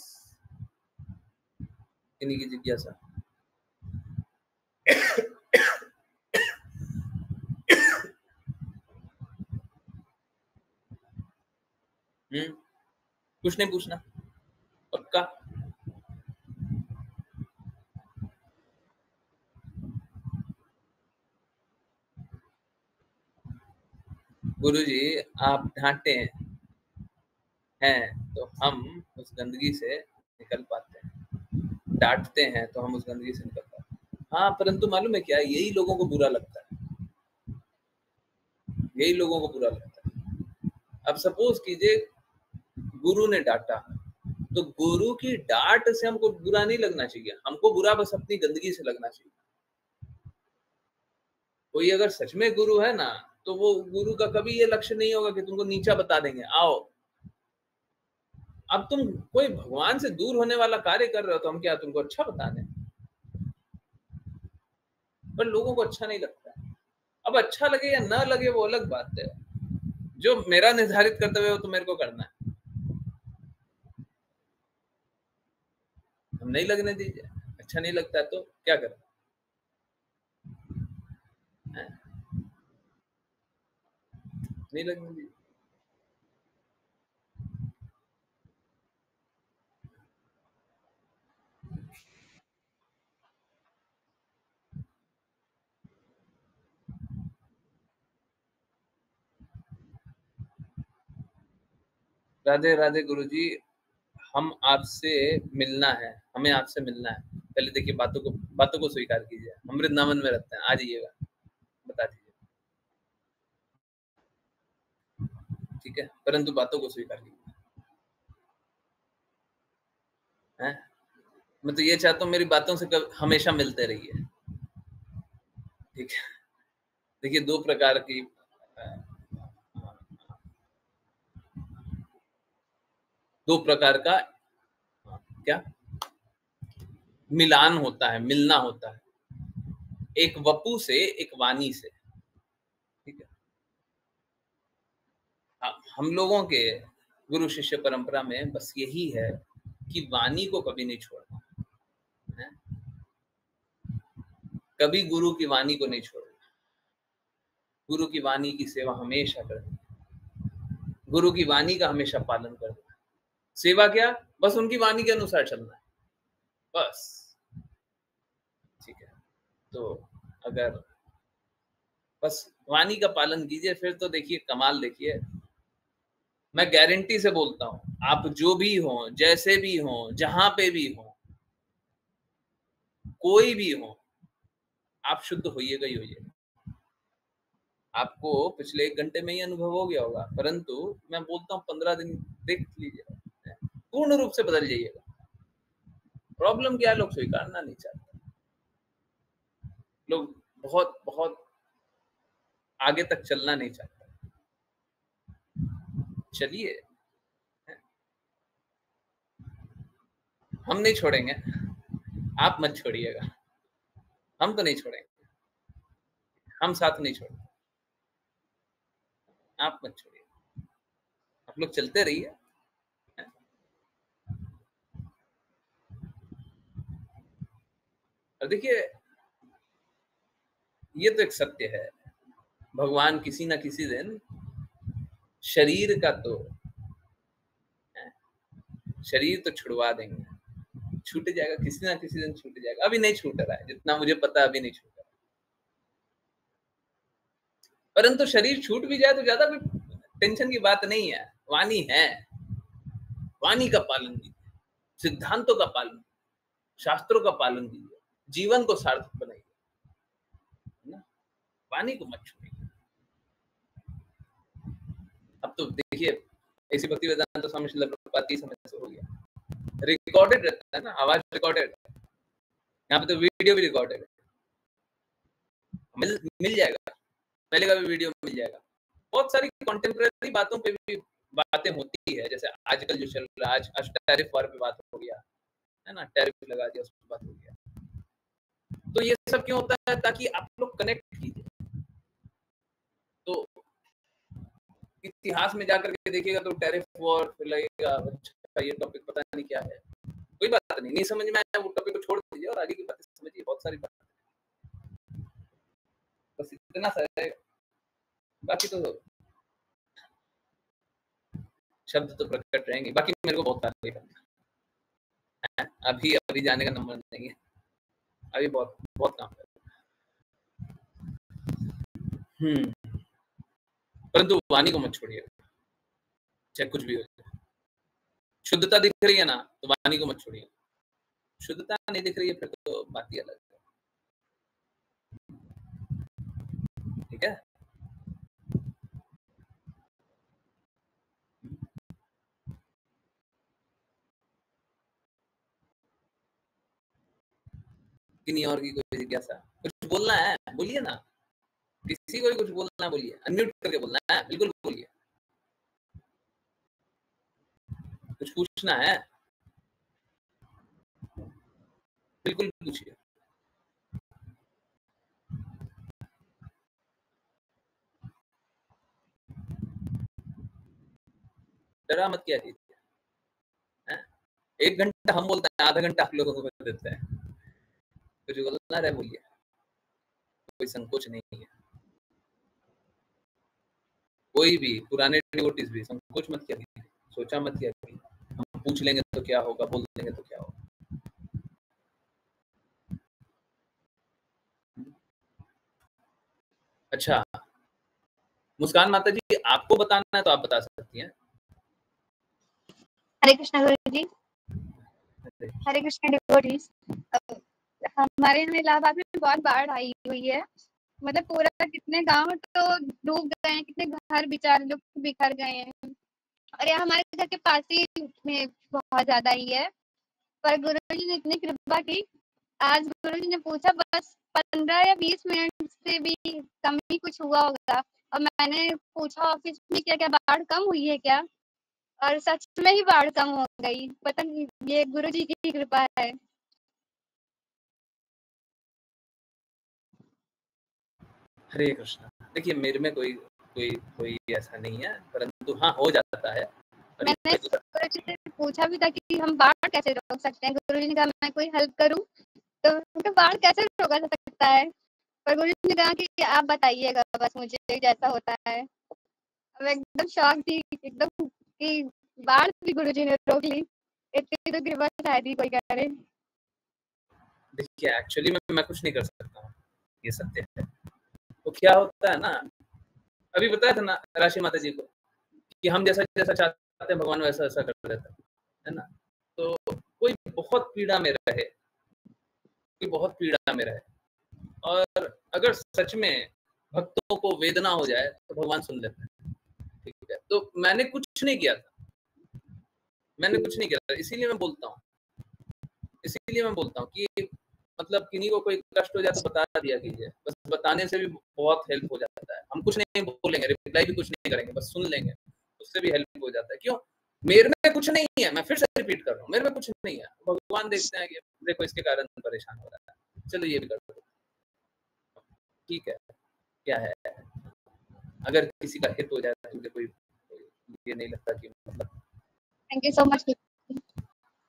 इन्हीं की जिज्ञासा। कुछ नहीं पूछना, पक्का? गुरुजी आप डांटे हैं तो हम उस गंदगी से निकल पाते हैं, डांटते हैं तो हम उस गंदगी से निकल पाते हैं। हाँ, परंतु मालूम है क्या, यही लोगों को बुरा लगता है, यही लोगों को बुरा लगता है। अब सपोज कीजिए गुरु ने डांटा, तो गुरु की डांट से हमको बुरा नहीं लगना चाहिए, हमको बुरा बस अपनी गंदगी से लगना चाहिए। कोई अगर सच में गुरु है ना, तो वो गुरु का कभी ये लक्ष्य नहीं होगा कि तुमको नीचा बता देंगे, आओ। अब तुम कोई भगवान से दूर होने वाला कार्य कर रहे हो, तो हम क्या तुमको अच्छा बता दें? पर लोगों को अच्छा नहीं लगता। अब अच्छा लगे या ना लगे वो अलग बात है, जो मेरा निर्धारित कर्तव्य है वो तो मेरे को करना है, हम नहीं लगने दीजिए। अच्छा नहीं लगता तो क्या करें? नहीं लगने दीजिए। राधे राधे गुरुजी, हम आपसे मिलना है, हमें आपसे मिलना है। पहले देखिए बातों को स्वीकार कीजिए। हम वृंदावन में रहते हैं, आ जाइएगा, बता दीजिए, ठीक है, परंतु बातों को स्वीकार कीजिए। हैं? मैं तो ये चाहता हूँ मेरी बातों से हमेशा मिलते रहिए, ठीक है। देखिए दो प्रकार की दो प्रकार का क्या मिलान होता है, मिलना होता है, एक वपु से एक वाणी से, ठीक है। हम लोगों के गुरु शिष्य परंपरा में बस यही है कि वाणी को कभी नहीं छोड़ना है, कभी गुरु की वाणी को नहीं छोड़ना, गुरु की वाणी की सेवा हमेशा करनी, गुरु की वाणी का हमेशा पालन करना। सेवा क्या, बस उनकी वाणी के अनुसार चलना है, बस, ठीक है। तो अगर बस वाणी का पालन कीजिए, फिर तो देखिए कमाल। देखिए मैं गारंटी से बोलता हूं, आप जो भी हो, जैसे भी हो, जहां पे भी हो, कोई भी हो, आप शुद्ध होइएगा ही होइएगा। आपको पिछले 1 घंटे में ही अनुभव हो गया होगा, परंतु मैं बोलता हूँ 15 दिन देख लीजिएगा, पूर्ण रूप से बदल जाइएगा। प्रॉब्लम क्या है, लोग स्वीकारना नहीं चाहते, लोग बहुत बहुत आगे तक चलना नहीं चाहते। चलिए, हम नहीं छोड़ेंगे, आप मत छोड़िएगा, हम तो नहीं छोड़ेंगे, हम साथ नहीं छोड़ेंगे, आप मत छोड़िए, आप लोग चलते रहिए। और देखिए ये तो एक सत्य है, भगवान किसी ना किसी दिन शरीर का तो शरीर तो छुड़वा देंगे, छूट जाएगा, किसी ना किसी दिन छूट जाएगा। अभी नहीं छूट रहा है, जितना मुझे पता है अभी नहीं छूट रहा, परंतु शरीर छूट भी जाए तो ज्यादा कोई टेंशन की बात नहीं है। वाणी है, वाणी का पालन कीजिए, सिद्धांतों का पालन, शास्त्रों का पालन कीजिए, जीवन को सार्थक बनाइए, ना, वाणी को मत छोड़िए। अब तो देखिए ऐसी भक्ति वेदांत स्वामी श्रील प्रभुपाद की समय से हो गया, रिकॉर्डेड रहता है ना, आवाज रिकॉर्डेड, यहाँ पे तो वीडियो भी रिकॉर्डेड है, मिल जाएगा, पहले का भी वीडियो मिल जाएगा। बहुत सारी कंटेम्प्रेरी बातों पे भी बातें होती है, जैसे आजकल जो चल रहा है, आज टैरिफ वार पे बात हो गया है ना, टैरिफ लगा दिया, उस पर बात हो गया। तो ये सब क्यों होता है, ताकि आप लोग कनेक्ट कीजिए। तो इतिहास में जाकर के देखिएगा तो टैरिफ वॉर फिर लगेगा, अच्छा ये टॉपिक पता नहीं क्या है, कोई बात नहीं, नहीं समझ में आया वो टॉपिक को छोड़ दीजिए और आगे की बातें समझिए। बहुत सारी बातें, बस इतना सा है, बाकी तो शब्द तो प्रकट रहेंगे। बाकी मेरे को बहुत कार्य करना है, अभी जाने का नंबर नहीं है, अभी बहुत बहुत काम है। परंतु वाणी को मत छोड़िए, चाहे कुछ भी हो जाए। शुद्धता दिख रही है ना, तो वाणी को मत छोड़िए, शुद्धता नहीं दिख रही है फिर तो बात ही अलग है, ठीक है। किन्हीं और की कोई जिज्ञासा, कुछ बोलना है बोलिए ना, किसी को भी कुछ बोलना है बोलिए, अनम्यूट करके बोलना है, बिल्कुल बोलिए, कुछ पूछना है बिल्कुल पूछिए। डरा मत क्या कीजिए, 1 घंटा हम बोलते हैं, आधा घंटा आप लोगों को देते हैं, कुछ बोलना रहे बोलिए, कोई संकोच नहीं है। कोई भी पुराने डिवोटीज भी संकोच मत किया कीजिए, सोचा मत किया कीजिए, हम पूछ लेंगे तो क्या होगा, बोल देंगे तो क्या होगा। अच्छा, मुस्कान माता जी, आपको बताना है तो आप बता सकती हैं। हरे कृष्णा गुरु जी। हरे कृष्णा डिवोटीज। हमारे यहाँ इलाहाबाद में बहुत बाढ़ आई हुई है, मतलब पूरा कितने गांव तो डूब गए हैं, कितने घर बेचारे लोग बिखर गए हैं। और यहाँ हमारे घर के पास ही में बहुत ज्यादा ही है, पर गुरुजी ने इतनी कृपा की। आज गुरुजी ने पूछा, बस 15 या 20 मिनट से भी कम ही कुछ हुआ होगा, और मैंने पूछा ऑफिस में क्या क्या बाढ़ कम हुई है क्या, और सच में ही बाढ़ कम हो गई। पता नहीं, ये गुरुजी की कृपा है। हरे कृष्णा। देखिए, मेरे में कोई कोई कोई ऐसा नहीं है, परंतु हाँ हो जाता है। और ये मैंने गुरुजी से पूछा भी था कि हम बाढ़ कैसे रोक सकते हैं। गुरुजी ने कहा मैं कोई हेल्प करूं, तो उनका बाढ़ कैसे रोका जा सकता है, पर गुरुजी ने कहा कि आप बताइएगा बस मुझे जैसा होता है। अब एकदम शॉक थी एकदम कि बाढ़ भी गुरुजी ने रोक ली। इतनी तो कृपा शायद ही कोई करे। देखिए, एक्चुअली मैं कुछ नहीं कर सकता हूँ, ये सत्य है। तो क्या होता है ना, अभी बताया था ना राशि माता जी को कि हम जैसा जैसा चाहते हैं भगवान वैसा वैसा कर देता है ना। तो कोई बहुत पीड़ा में रहे, कोई बहुत पीड़ा में रहे, और अगर सच में भक्तों को वेदना हो जाए तो भगवान सुन लेते हैं। ठीक है, तो मैंने कुछ नहीं किया था, मैंने कुछ नहीं किया था, इसीलिए मैं बोलता हूँ कि मतलब किन्हीं को कोई कष्ट हो जाए तो बता दिया कीजिए, बस बताने से भी बहुत हेल्प हो जाता है। हम कुछ नहीं बोलेंगे, रिप्लाई भी कुछ नहीं करेंगे, बस सुन लेंगे, उससे भी हेल्प हो जाता है। क्यों? मेरे में कुछ नहीं है, मैं फिर से रिपीट कर रहा हूँ, मेरे में कुछ नहीं है। भगवान देखते हैं कि देखो इसके कारण परेशान हो रहा है, चलो ये भी कर दो, ठीक है, क्या है, अगर किसी का हित हो जाए तो मुझे कोई ये नहीं लगता कि मतलब। Thank you so much.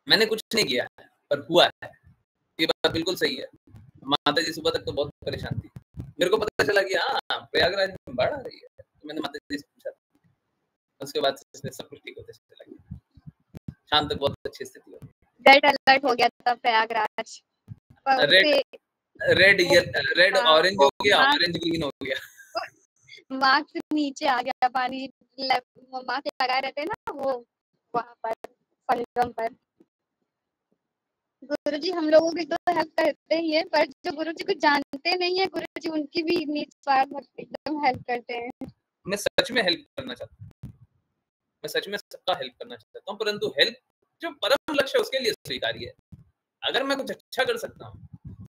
मैंने कुछ नहीं किया है, पर हुआ है, ये बात बिल्कुल सही है। माता जी सुबह तक तो बहुत परेशान थी, मेरे को पता चला कि हाँ प्रयागराज में बाढ़ आ रही है, तो मैंने माता जी से पूछा, उसके बाद से सब कुछ ठीक होते चला गया, शाम तक बहुत अच्छी स्थिति हो गई। रेड अलर्ट हो गया था प्रयागराज। रेड ऑरेंज हो गया, ऑरेंज ग्रीन हो गया, मार्क्स नीचे आ गया, पानी मार्क्स लगाए रहते हैं ना वो वहाँ पर पलंग पर। गुरुजी हम लोगों की तो हेल्प करते ही है, पर जो गुरुजी को जानते नहीं है गुरुजी उनकी भी निस्वार्थ एकदम हेल्प करते हैं। मैं सच में हेल्प करना चाहता हूँ, मैं सच में सबका हेल्प करना चाहता हूँ, परंतु हेल्प जो परम लक्ष्य उसके लिए स्वीकार्य है। अगर मैं कुछ अच्छा कर सकता हूँ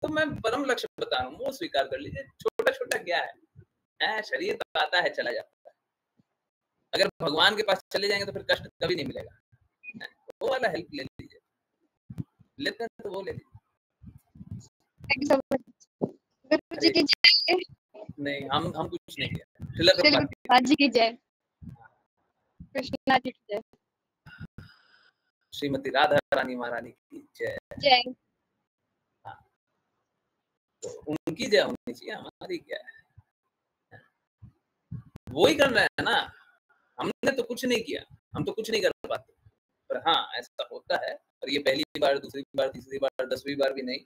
तो मैं परम लक्ष्य बता रहा हूँ, वो स्वीकार कर लीजिए। छोटा छोटा क्या है, शरीर तो आता है चला जाता है, अगर भगवान के पास चले जाएंगे तो फिर कष्ट कभी नहीं मिलेगा। वो वाला हेल्प ले लीजिए, लेते हैं तो वो ले लीजिए। Thank you so much. Guruji की जय। नहीं, हम कुछ नहीं किया। श्रील प्रभुपाद जी की जय, कृष्णा जी की जय, श्रीमती राधा रानी महारानी की जय। जय। हाँ, तो उनकी जय होनी चाहिए, हमारी क्या है, वो ही कर रहे हैं ना। हमने तो कुछ नहीं किया, हम तो कुछ नहीं कर पाते, पर हाँ ऐसा होता है। और ये पहली बार, दूसरी बार, तीसरी बार, 10वीं बार भी नहीं,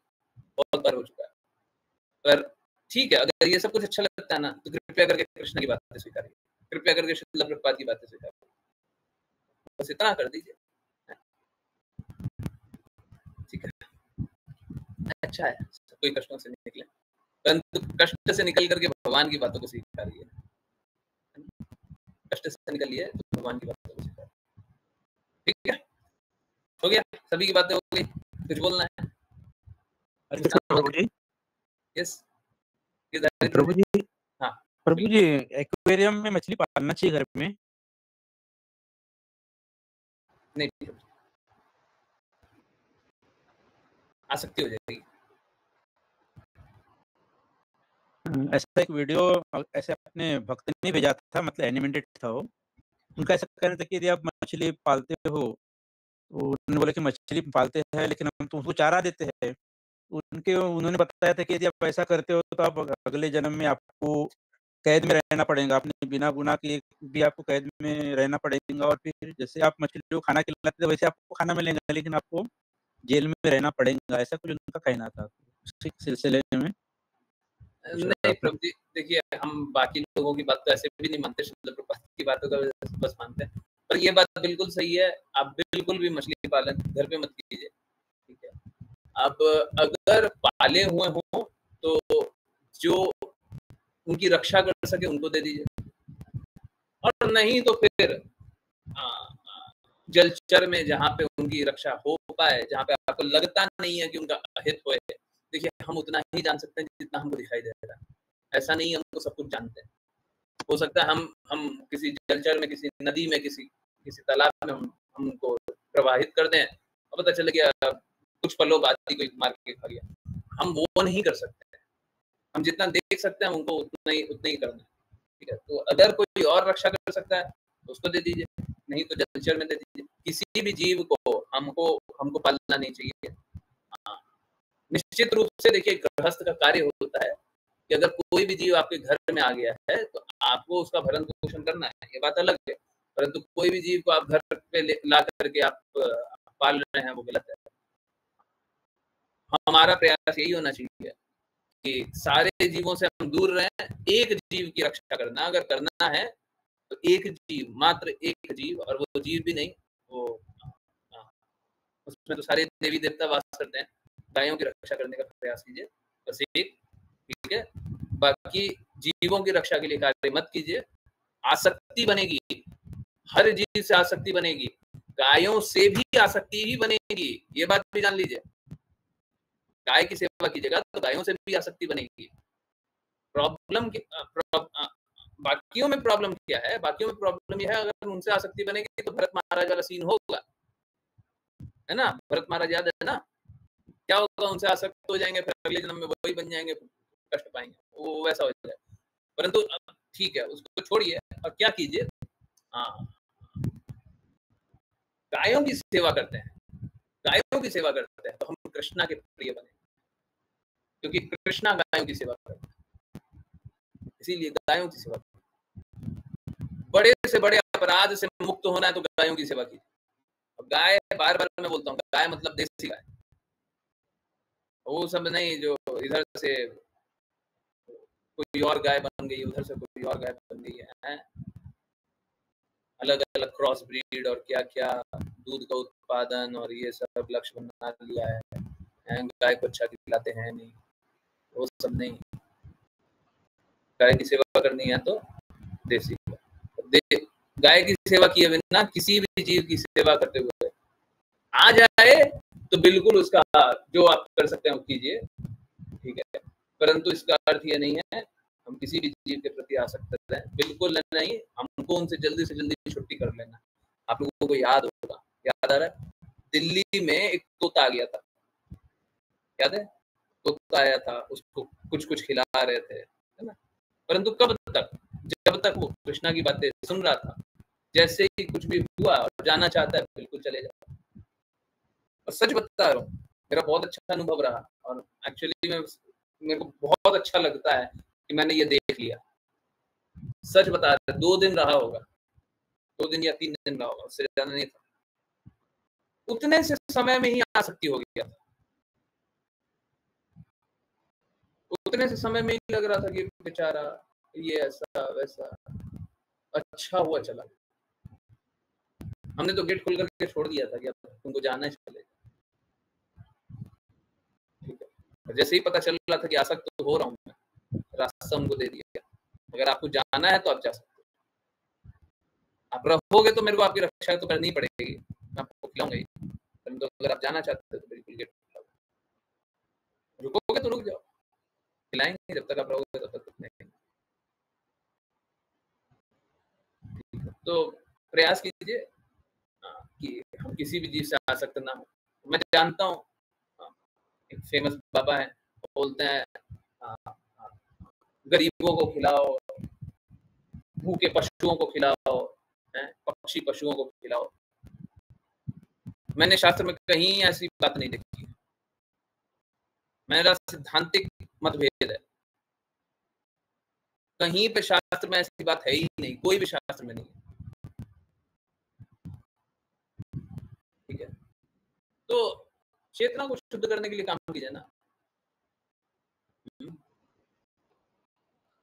बहुत बार हो चुका है। पर ठीक है, अगर ये सब कुछ अच्छा लगता है ना तो कृपया करके कृष्ण की बातें स्वीकारिए, कृपया करके श्रील प्रभुपाद की बातें स्वीकारिए, बस इतना कर दीजिए, ठीक है। अच्छा है, कोई कष्टों से निकले, परंतु कष्ट से निकल करके भगवान की बातों को स्वीकारिए, कष्ट से निकलिए तो भगवान की बातों को स्वीकारिए, ठीक है। हो गया, सभी की बातें हो गई, कुछ बोलना है? प्रभु जी। यस प्रभु जी। हाँ प्रभु जी, एक्वेरियम में मछली पालना चाहिए घर में? नहीं, आसक्ति हो जाएगी। ऐसा एक वीडियो ऐसे अपने भक्त ने भेजा था, मतलब एनिमेटेड था वो। उनका ऐसा कहना था कि यदि आप मछली पालते हो, तो उन्होंने बोला कि मछली पालते हैं लेकिन हम तो उसको चारा देते हैं। उन्होंने बताया था कि यदि आप ऐसा करते हो तो आप अगले जन्म में आपको कैद में रहना पड़ेगा, आपने बिना गुनाह किए भी आपको कैद में रहना पड़ेगा, और फिर जैसे आप मछली को खाना खिलाते वैसे आपको खाना मिलेगा, लेकिन आपको जेल में रहना पड़ेगा, ऐसा कुछ उनका कहना था। उसी सिलसिले में नहीं प्रभु जी, देखिए हम बाकी लोगों की बात तो ऐसे भी नहीं मानते, शुद्ध प्रभुपाद की बातों का बस मानते हैं, पर ये बात बिल्कुल सही है, आप बिल्कुल भी मछली पालन घर पे मत कीजिए, ठीक है। अब अगर पाले हुए हों तो जो उनकी रक्षा कर सके उनको दे दीजिए, और नहीं तो फिर जलचर में जहाँ पे उनकी रक्षा हो पाए, जहाँ पे आपको लगता नहीं है कि उनका अहित होए। देखिए हम उतना ही जान सकते हैं जितना हमको दिखाई दे रहा है, ऐसा नहीं है हमको सब कुछ जानते हैं। हो सकता है हम किसी जलचर में, किसी नदी में, किसी तालाब में हमको प्रवाहित कर दें और पता चले कि कुछ पलों बाद ही कोई मार के खा गया। हम वो नहीं कर सकते, हम जितना देख सकते हैं हमको उतना ही करना है, ठीक है। तो अगर कोई और रक्षा कर सकता है तो उसको दे दीजिए, नहीं तो जलचर में दे दीजिए। किसी भी जीव को हमको पालना नहीं चाहिए। निश्चित रूप से देखिए गृहस्थ का कार्य होता है कि अगर कोई भी जीव आपके घर में आ गया है तो आपको उसका भरण पोषण करना है, ये बात अलग है, परंतु कोई भी जीव को आप घर पे ला करके आप पाल रहे हैं वो गलत है। हमारा प्रयास यही होना चाहिए कि सारे जीवों से हम दूर रहें, एक जीव की रक्षा करना, अगर करना है तो एक जीव, मात्र एक जीव, और वो जीव भी नहीं, वो उसमें तो सारे देवी देवता वास करते हैं। गायों की रक्षा करने का प्रयास कीजिए, बस एक, ठीक है। बाकी जीवों की रक्षा के लिए कार्य मत कीजिए। आसक्ति बनेगी, हर जीव से आसक्ति बनेगी, गायों से भी आसक्ति ही बनेगी, ये बात भी जान लीजिए। गाय की सेवा कीजिएगा तो गायों से भी आसक्ति बनेगी। बाकियों में प्रॉब्लम क्या है? बाकियों में प्रॉब्लम यह है अगर उनसे आसक्ति बनेगी तो भरत महाराज वाला सीन होगा, है ना। भरत महाराज याद है ना, क्या होगा, उनसे आसक्त हो जाएंगे, फिर अगले जन्म में वही बन जाएंगे, कष्ट पाएंगे, वो वैसा हो जाए। परंतु अब ठीक है, उसको छोड़िए और क्या कीजिए, गायों की सेवा करते हैं, गायों की सेवा करते हैं तो हम कृष्णा के प्रिय बने, क्योंकि कृष्णा गायों की सेवा करते हैं, इसीलिए गायों की सेवा। बड़े से बड़े अपराध से मुक्त होना है तो गायों की सेवा कीजिए। गाय, बार बार मैं बोलता हूँ, गाय मतलब देसी गाय, वो सब नहीं जो इधर से कोई और गाय बन गई, उधर से कोई और गाय बन गई है, अलग अलग क्रॉस ब्रीड और क्या क्या, दूध का उत्पादन और ये सब लक्ष्य बना लिया है। गाय को अच्छा खिलाते हैं नहीं, वो सब नहीं। गाय की सेवा करनी है तो देसी गाय की सेवा किए बिना किसी भी जीव की सेवा करते हुए आ जाए तो बिल्कुल उसका जो आप कर सकते हैं वो कीजिए, ठीक है। परंतु इसका अर्थ ये नहीं है हम किसी भी जीव के प्रति आसक्त रहें, बिल्कुल नहीं। हमको उनसे जल्दी से जल्दी छुट्टी कर लेना। आप लोगों को याद होगा, याद आ रहा है, दिल्ली में एक तोता आ गया था, याद है, तोता आया था, उसको कुछ कुछ खिला रहे थे, है ना। परंतु कब तक? जब तक वो कृष्णा की बातें सुन रहा था। जैसे ही कुछ भी हुआ और जाना चाहता है बिल्कुल चले जाओ। और सच बता रहा हूँ, मेरा बहुत अच्छा अनुभव रहा, और एक्चुअली मेरे को बहुत अच्छा लगता है कि मैंने ये देख लिया। सच बता रहा, 2 दिन रहा होगा, 2 दिन या 3 दिन रहा होगा, उससे ज्यादा नहीं था। उतने से समय में ही आसक्ति हो गया था, उतने से समय में ही लग रहा था कि बेचारा ये ऐसा वैसा, अच्छा हुआ चला। हमने तो गेट खोल करके छोड़ दिया था कि अब तुमको जाना है चले, ठीक है। जैसे ही पता चल रहा था कि आसक्त तो हो रहा हूँ मैं, रास्ता उनको दे दिया, अगर आपको जाना है तो आप जा सकते हो, आप रहोगे तो मेरे को आपकी रक्षा तो करनी पड़ेगी, मैं आपको खिलाऊंगा ही, तो अगर आप जाना चाहते हो तो बिल्कुल गेट खोलो, रुकोगे तो रुक जाओ, खिलाएंगे, जब तक आप रहोगे तब तक नहीं। तो प्रयास कीजिए कि हम किसी भी चीज से आसक्त ना हो। मैं जानता हूँ एक फेमस बाबा है, बोलते हैं गरीबों को खिलाओ, भूखे पशुओं को खिलाओ, पक्षी पशुओं को खिलाओ। मैंने शास्त्र में कहीं ऐसी बात नहीं देखी। मेरा सिद्धांतिक मतभेद है, कहीं पे शास्त्र में ऐसी बात है ही नहीं, कोई भी शास्त्र में नहीं है। ठीक है, तो चेतना को शुद्ध करने के लिए काम कीजिए ना।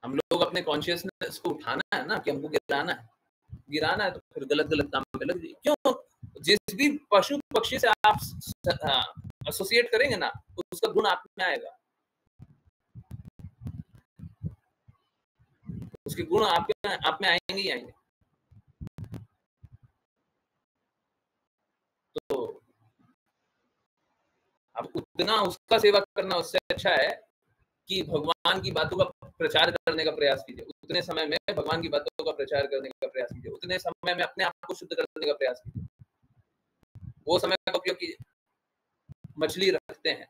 हम लोग अपने कॉन्शियसनेस को उठाना है ना, कि हमको गिराना है तो फिर गलत गलत काम पे लग जाइए। क्यों? जिस भी पशु पक्षी से आप एसोसिएट करेंगे ना, तो उसका गुण आप में आएगा, उसके गुण आप में आएंगे ही आएंगे। तो अब उतना उसका सेवा करना उससे अच्छा है कि भगवान की बातों का प्रचार करने का प्रयास कीजिए। उतने समय में भगवान की बातों का प्रचार करने का प्रयास कीजिए, उतने समय में अपने आप को शुद्ध करने का प्रयास कीजिए। वो समय का उपयोग कीजिए। मछली रखते हैं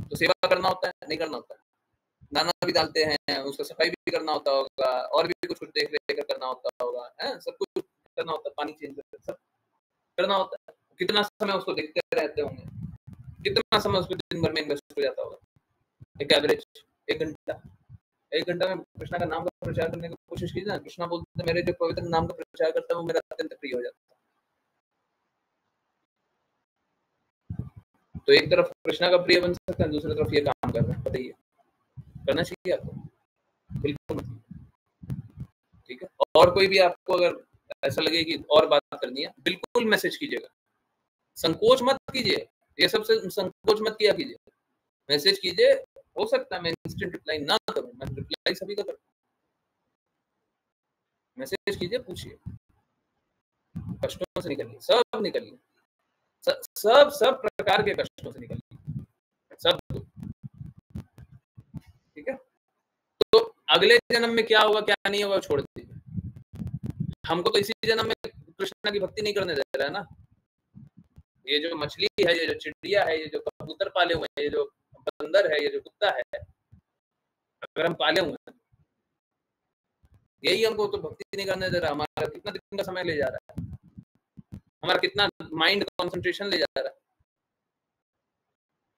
तो सेवा करना होता है, नहीं करना होता है, दाना भी डालते हैं, उसका सफाई भी करना होता होगा, और भी कुछ देख रेख करना होता होगा, है सब कुछ करना होता है, पानी चेंज सब करना होता है। कितना समय उसको देखते रहते होंगे, कितना समय उसको दिन भर में इन्वेस्ट हो जाता होगा। एक एवरेज 1 घंटा, 1 घंटा में कृष्णा का नाम का प्रचार करने की कोशिश कीजिए ना। कृष्णा बोलते हैं, मेरे जो पवित्र नाम का प्रचार करता है वो मेरा अत्यंत प्रिय हो जाता है। तो एक तरफ कृष्णा का प्रिय बन सकता है, दूसरी तरफ ये काम कर रहे हैं, बताइए करना चाहिए आपको? बिल्कुल मतलब। ठीक है, और कोई भी आपको अगर ऐसा लगे कि और बात करनी है, बिल्कुल मैसेज कीजिएगा, संकोच मत कीजिए, ये सबसे संकोच मत किया कीजिए, मैसेज कीजिए। हो सकता है मैं इंस्टेंट रिप्लाई ना करूं, मैं रिप्लाई सभी का करता हूं। मैसेज कीजिए, पूछिए, कष्टों से निकलिए, सब निकलिए, सब प्रकार के कष्टों से निकलिए, सब। ठीक है, तो अगले जन्म में क्या होगा क्या नहीं होगा छोड़ दीजिए। हमको तो इसी जन्म में कृष्ण की भक्ति नहीं करने दे रहा है ना। ये जो मछली है, ये जो चिड़िया है, ये जो कबूतर पाले हुए हैं, ये जो बंदर है, ये जो कुत्ता है, अगर हम पाले हुए हैं, यही हमको तो भक्ति नहीं करने दे रहा। हमारा कितना दिन का समय ले जा रहा है, हमारा कितना माइंड कंसंट्रेशन ले जा रहा है,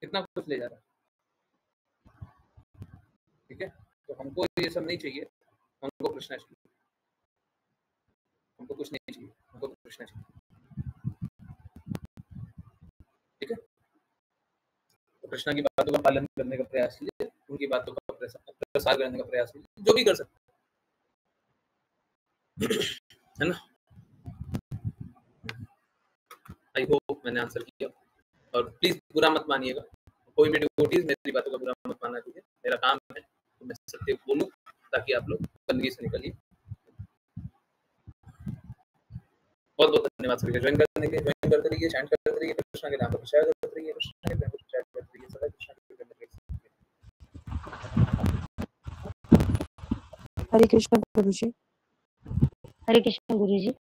कितना कुछ ले जा रहा है। ठीक है, तो हमको ये सब नहीं चाहिए, हमको कृष्णा चाहिए, हमको कुछ नहीं चाहिए, हमको कृष्णा चाहिए। ठीक है, तो कृष्णा की बातों का पालन करने का प्रयास कीजिए, उनकी बातों का प्रसार करने का प्रयास कीजिए, जो भी कर सकते है ना। आई होप मैंने आंसर किया, और प्लीज बुरा मत मानिएगा, कोई भी डिवोटीज मेरी बातों का बुरा मत मानना चाहिए। मेरा काम है तो मैं सत्य बोलूं ताकि आप लोग गंदगी से निकलिए। बहुत बहुत धन्यवाद सभी का ज्वाइन करने के, ज्वाइन करते रहिए, चैंट करते रहिए, कृष्णा के नाम पर प्रचार करते रहिए, कृष्णा के नाम पर प्रचार करते रहिए, सदा कृष्णा के नाम पर। हरे कृष्ण गुरुजी। हरे कृष्ण गुरुजी।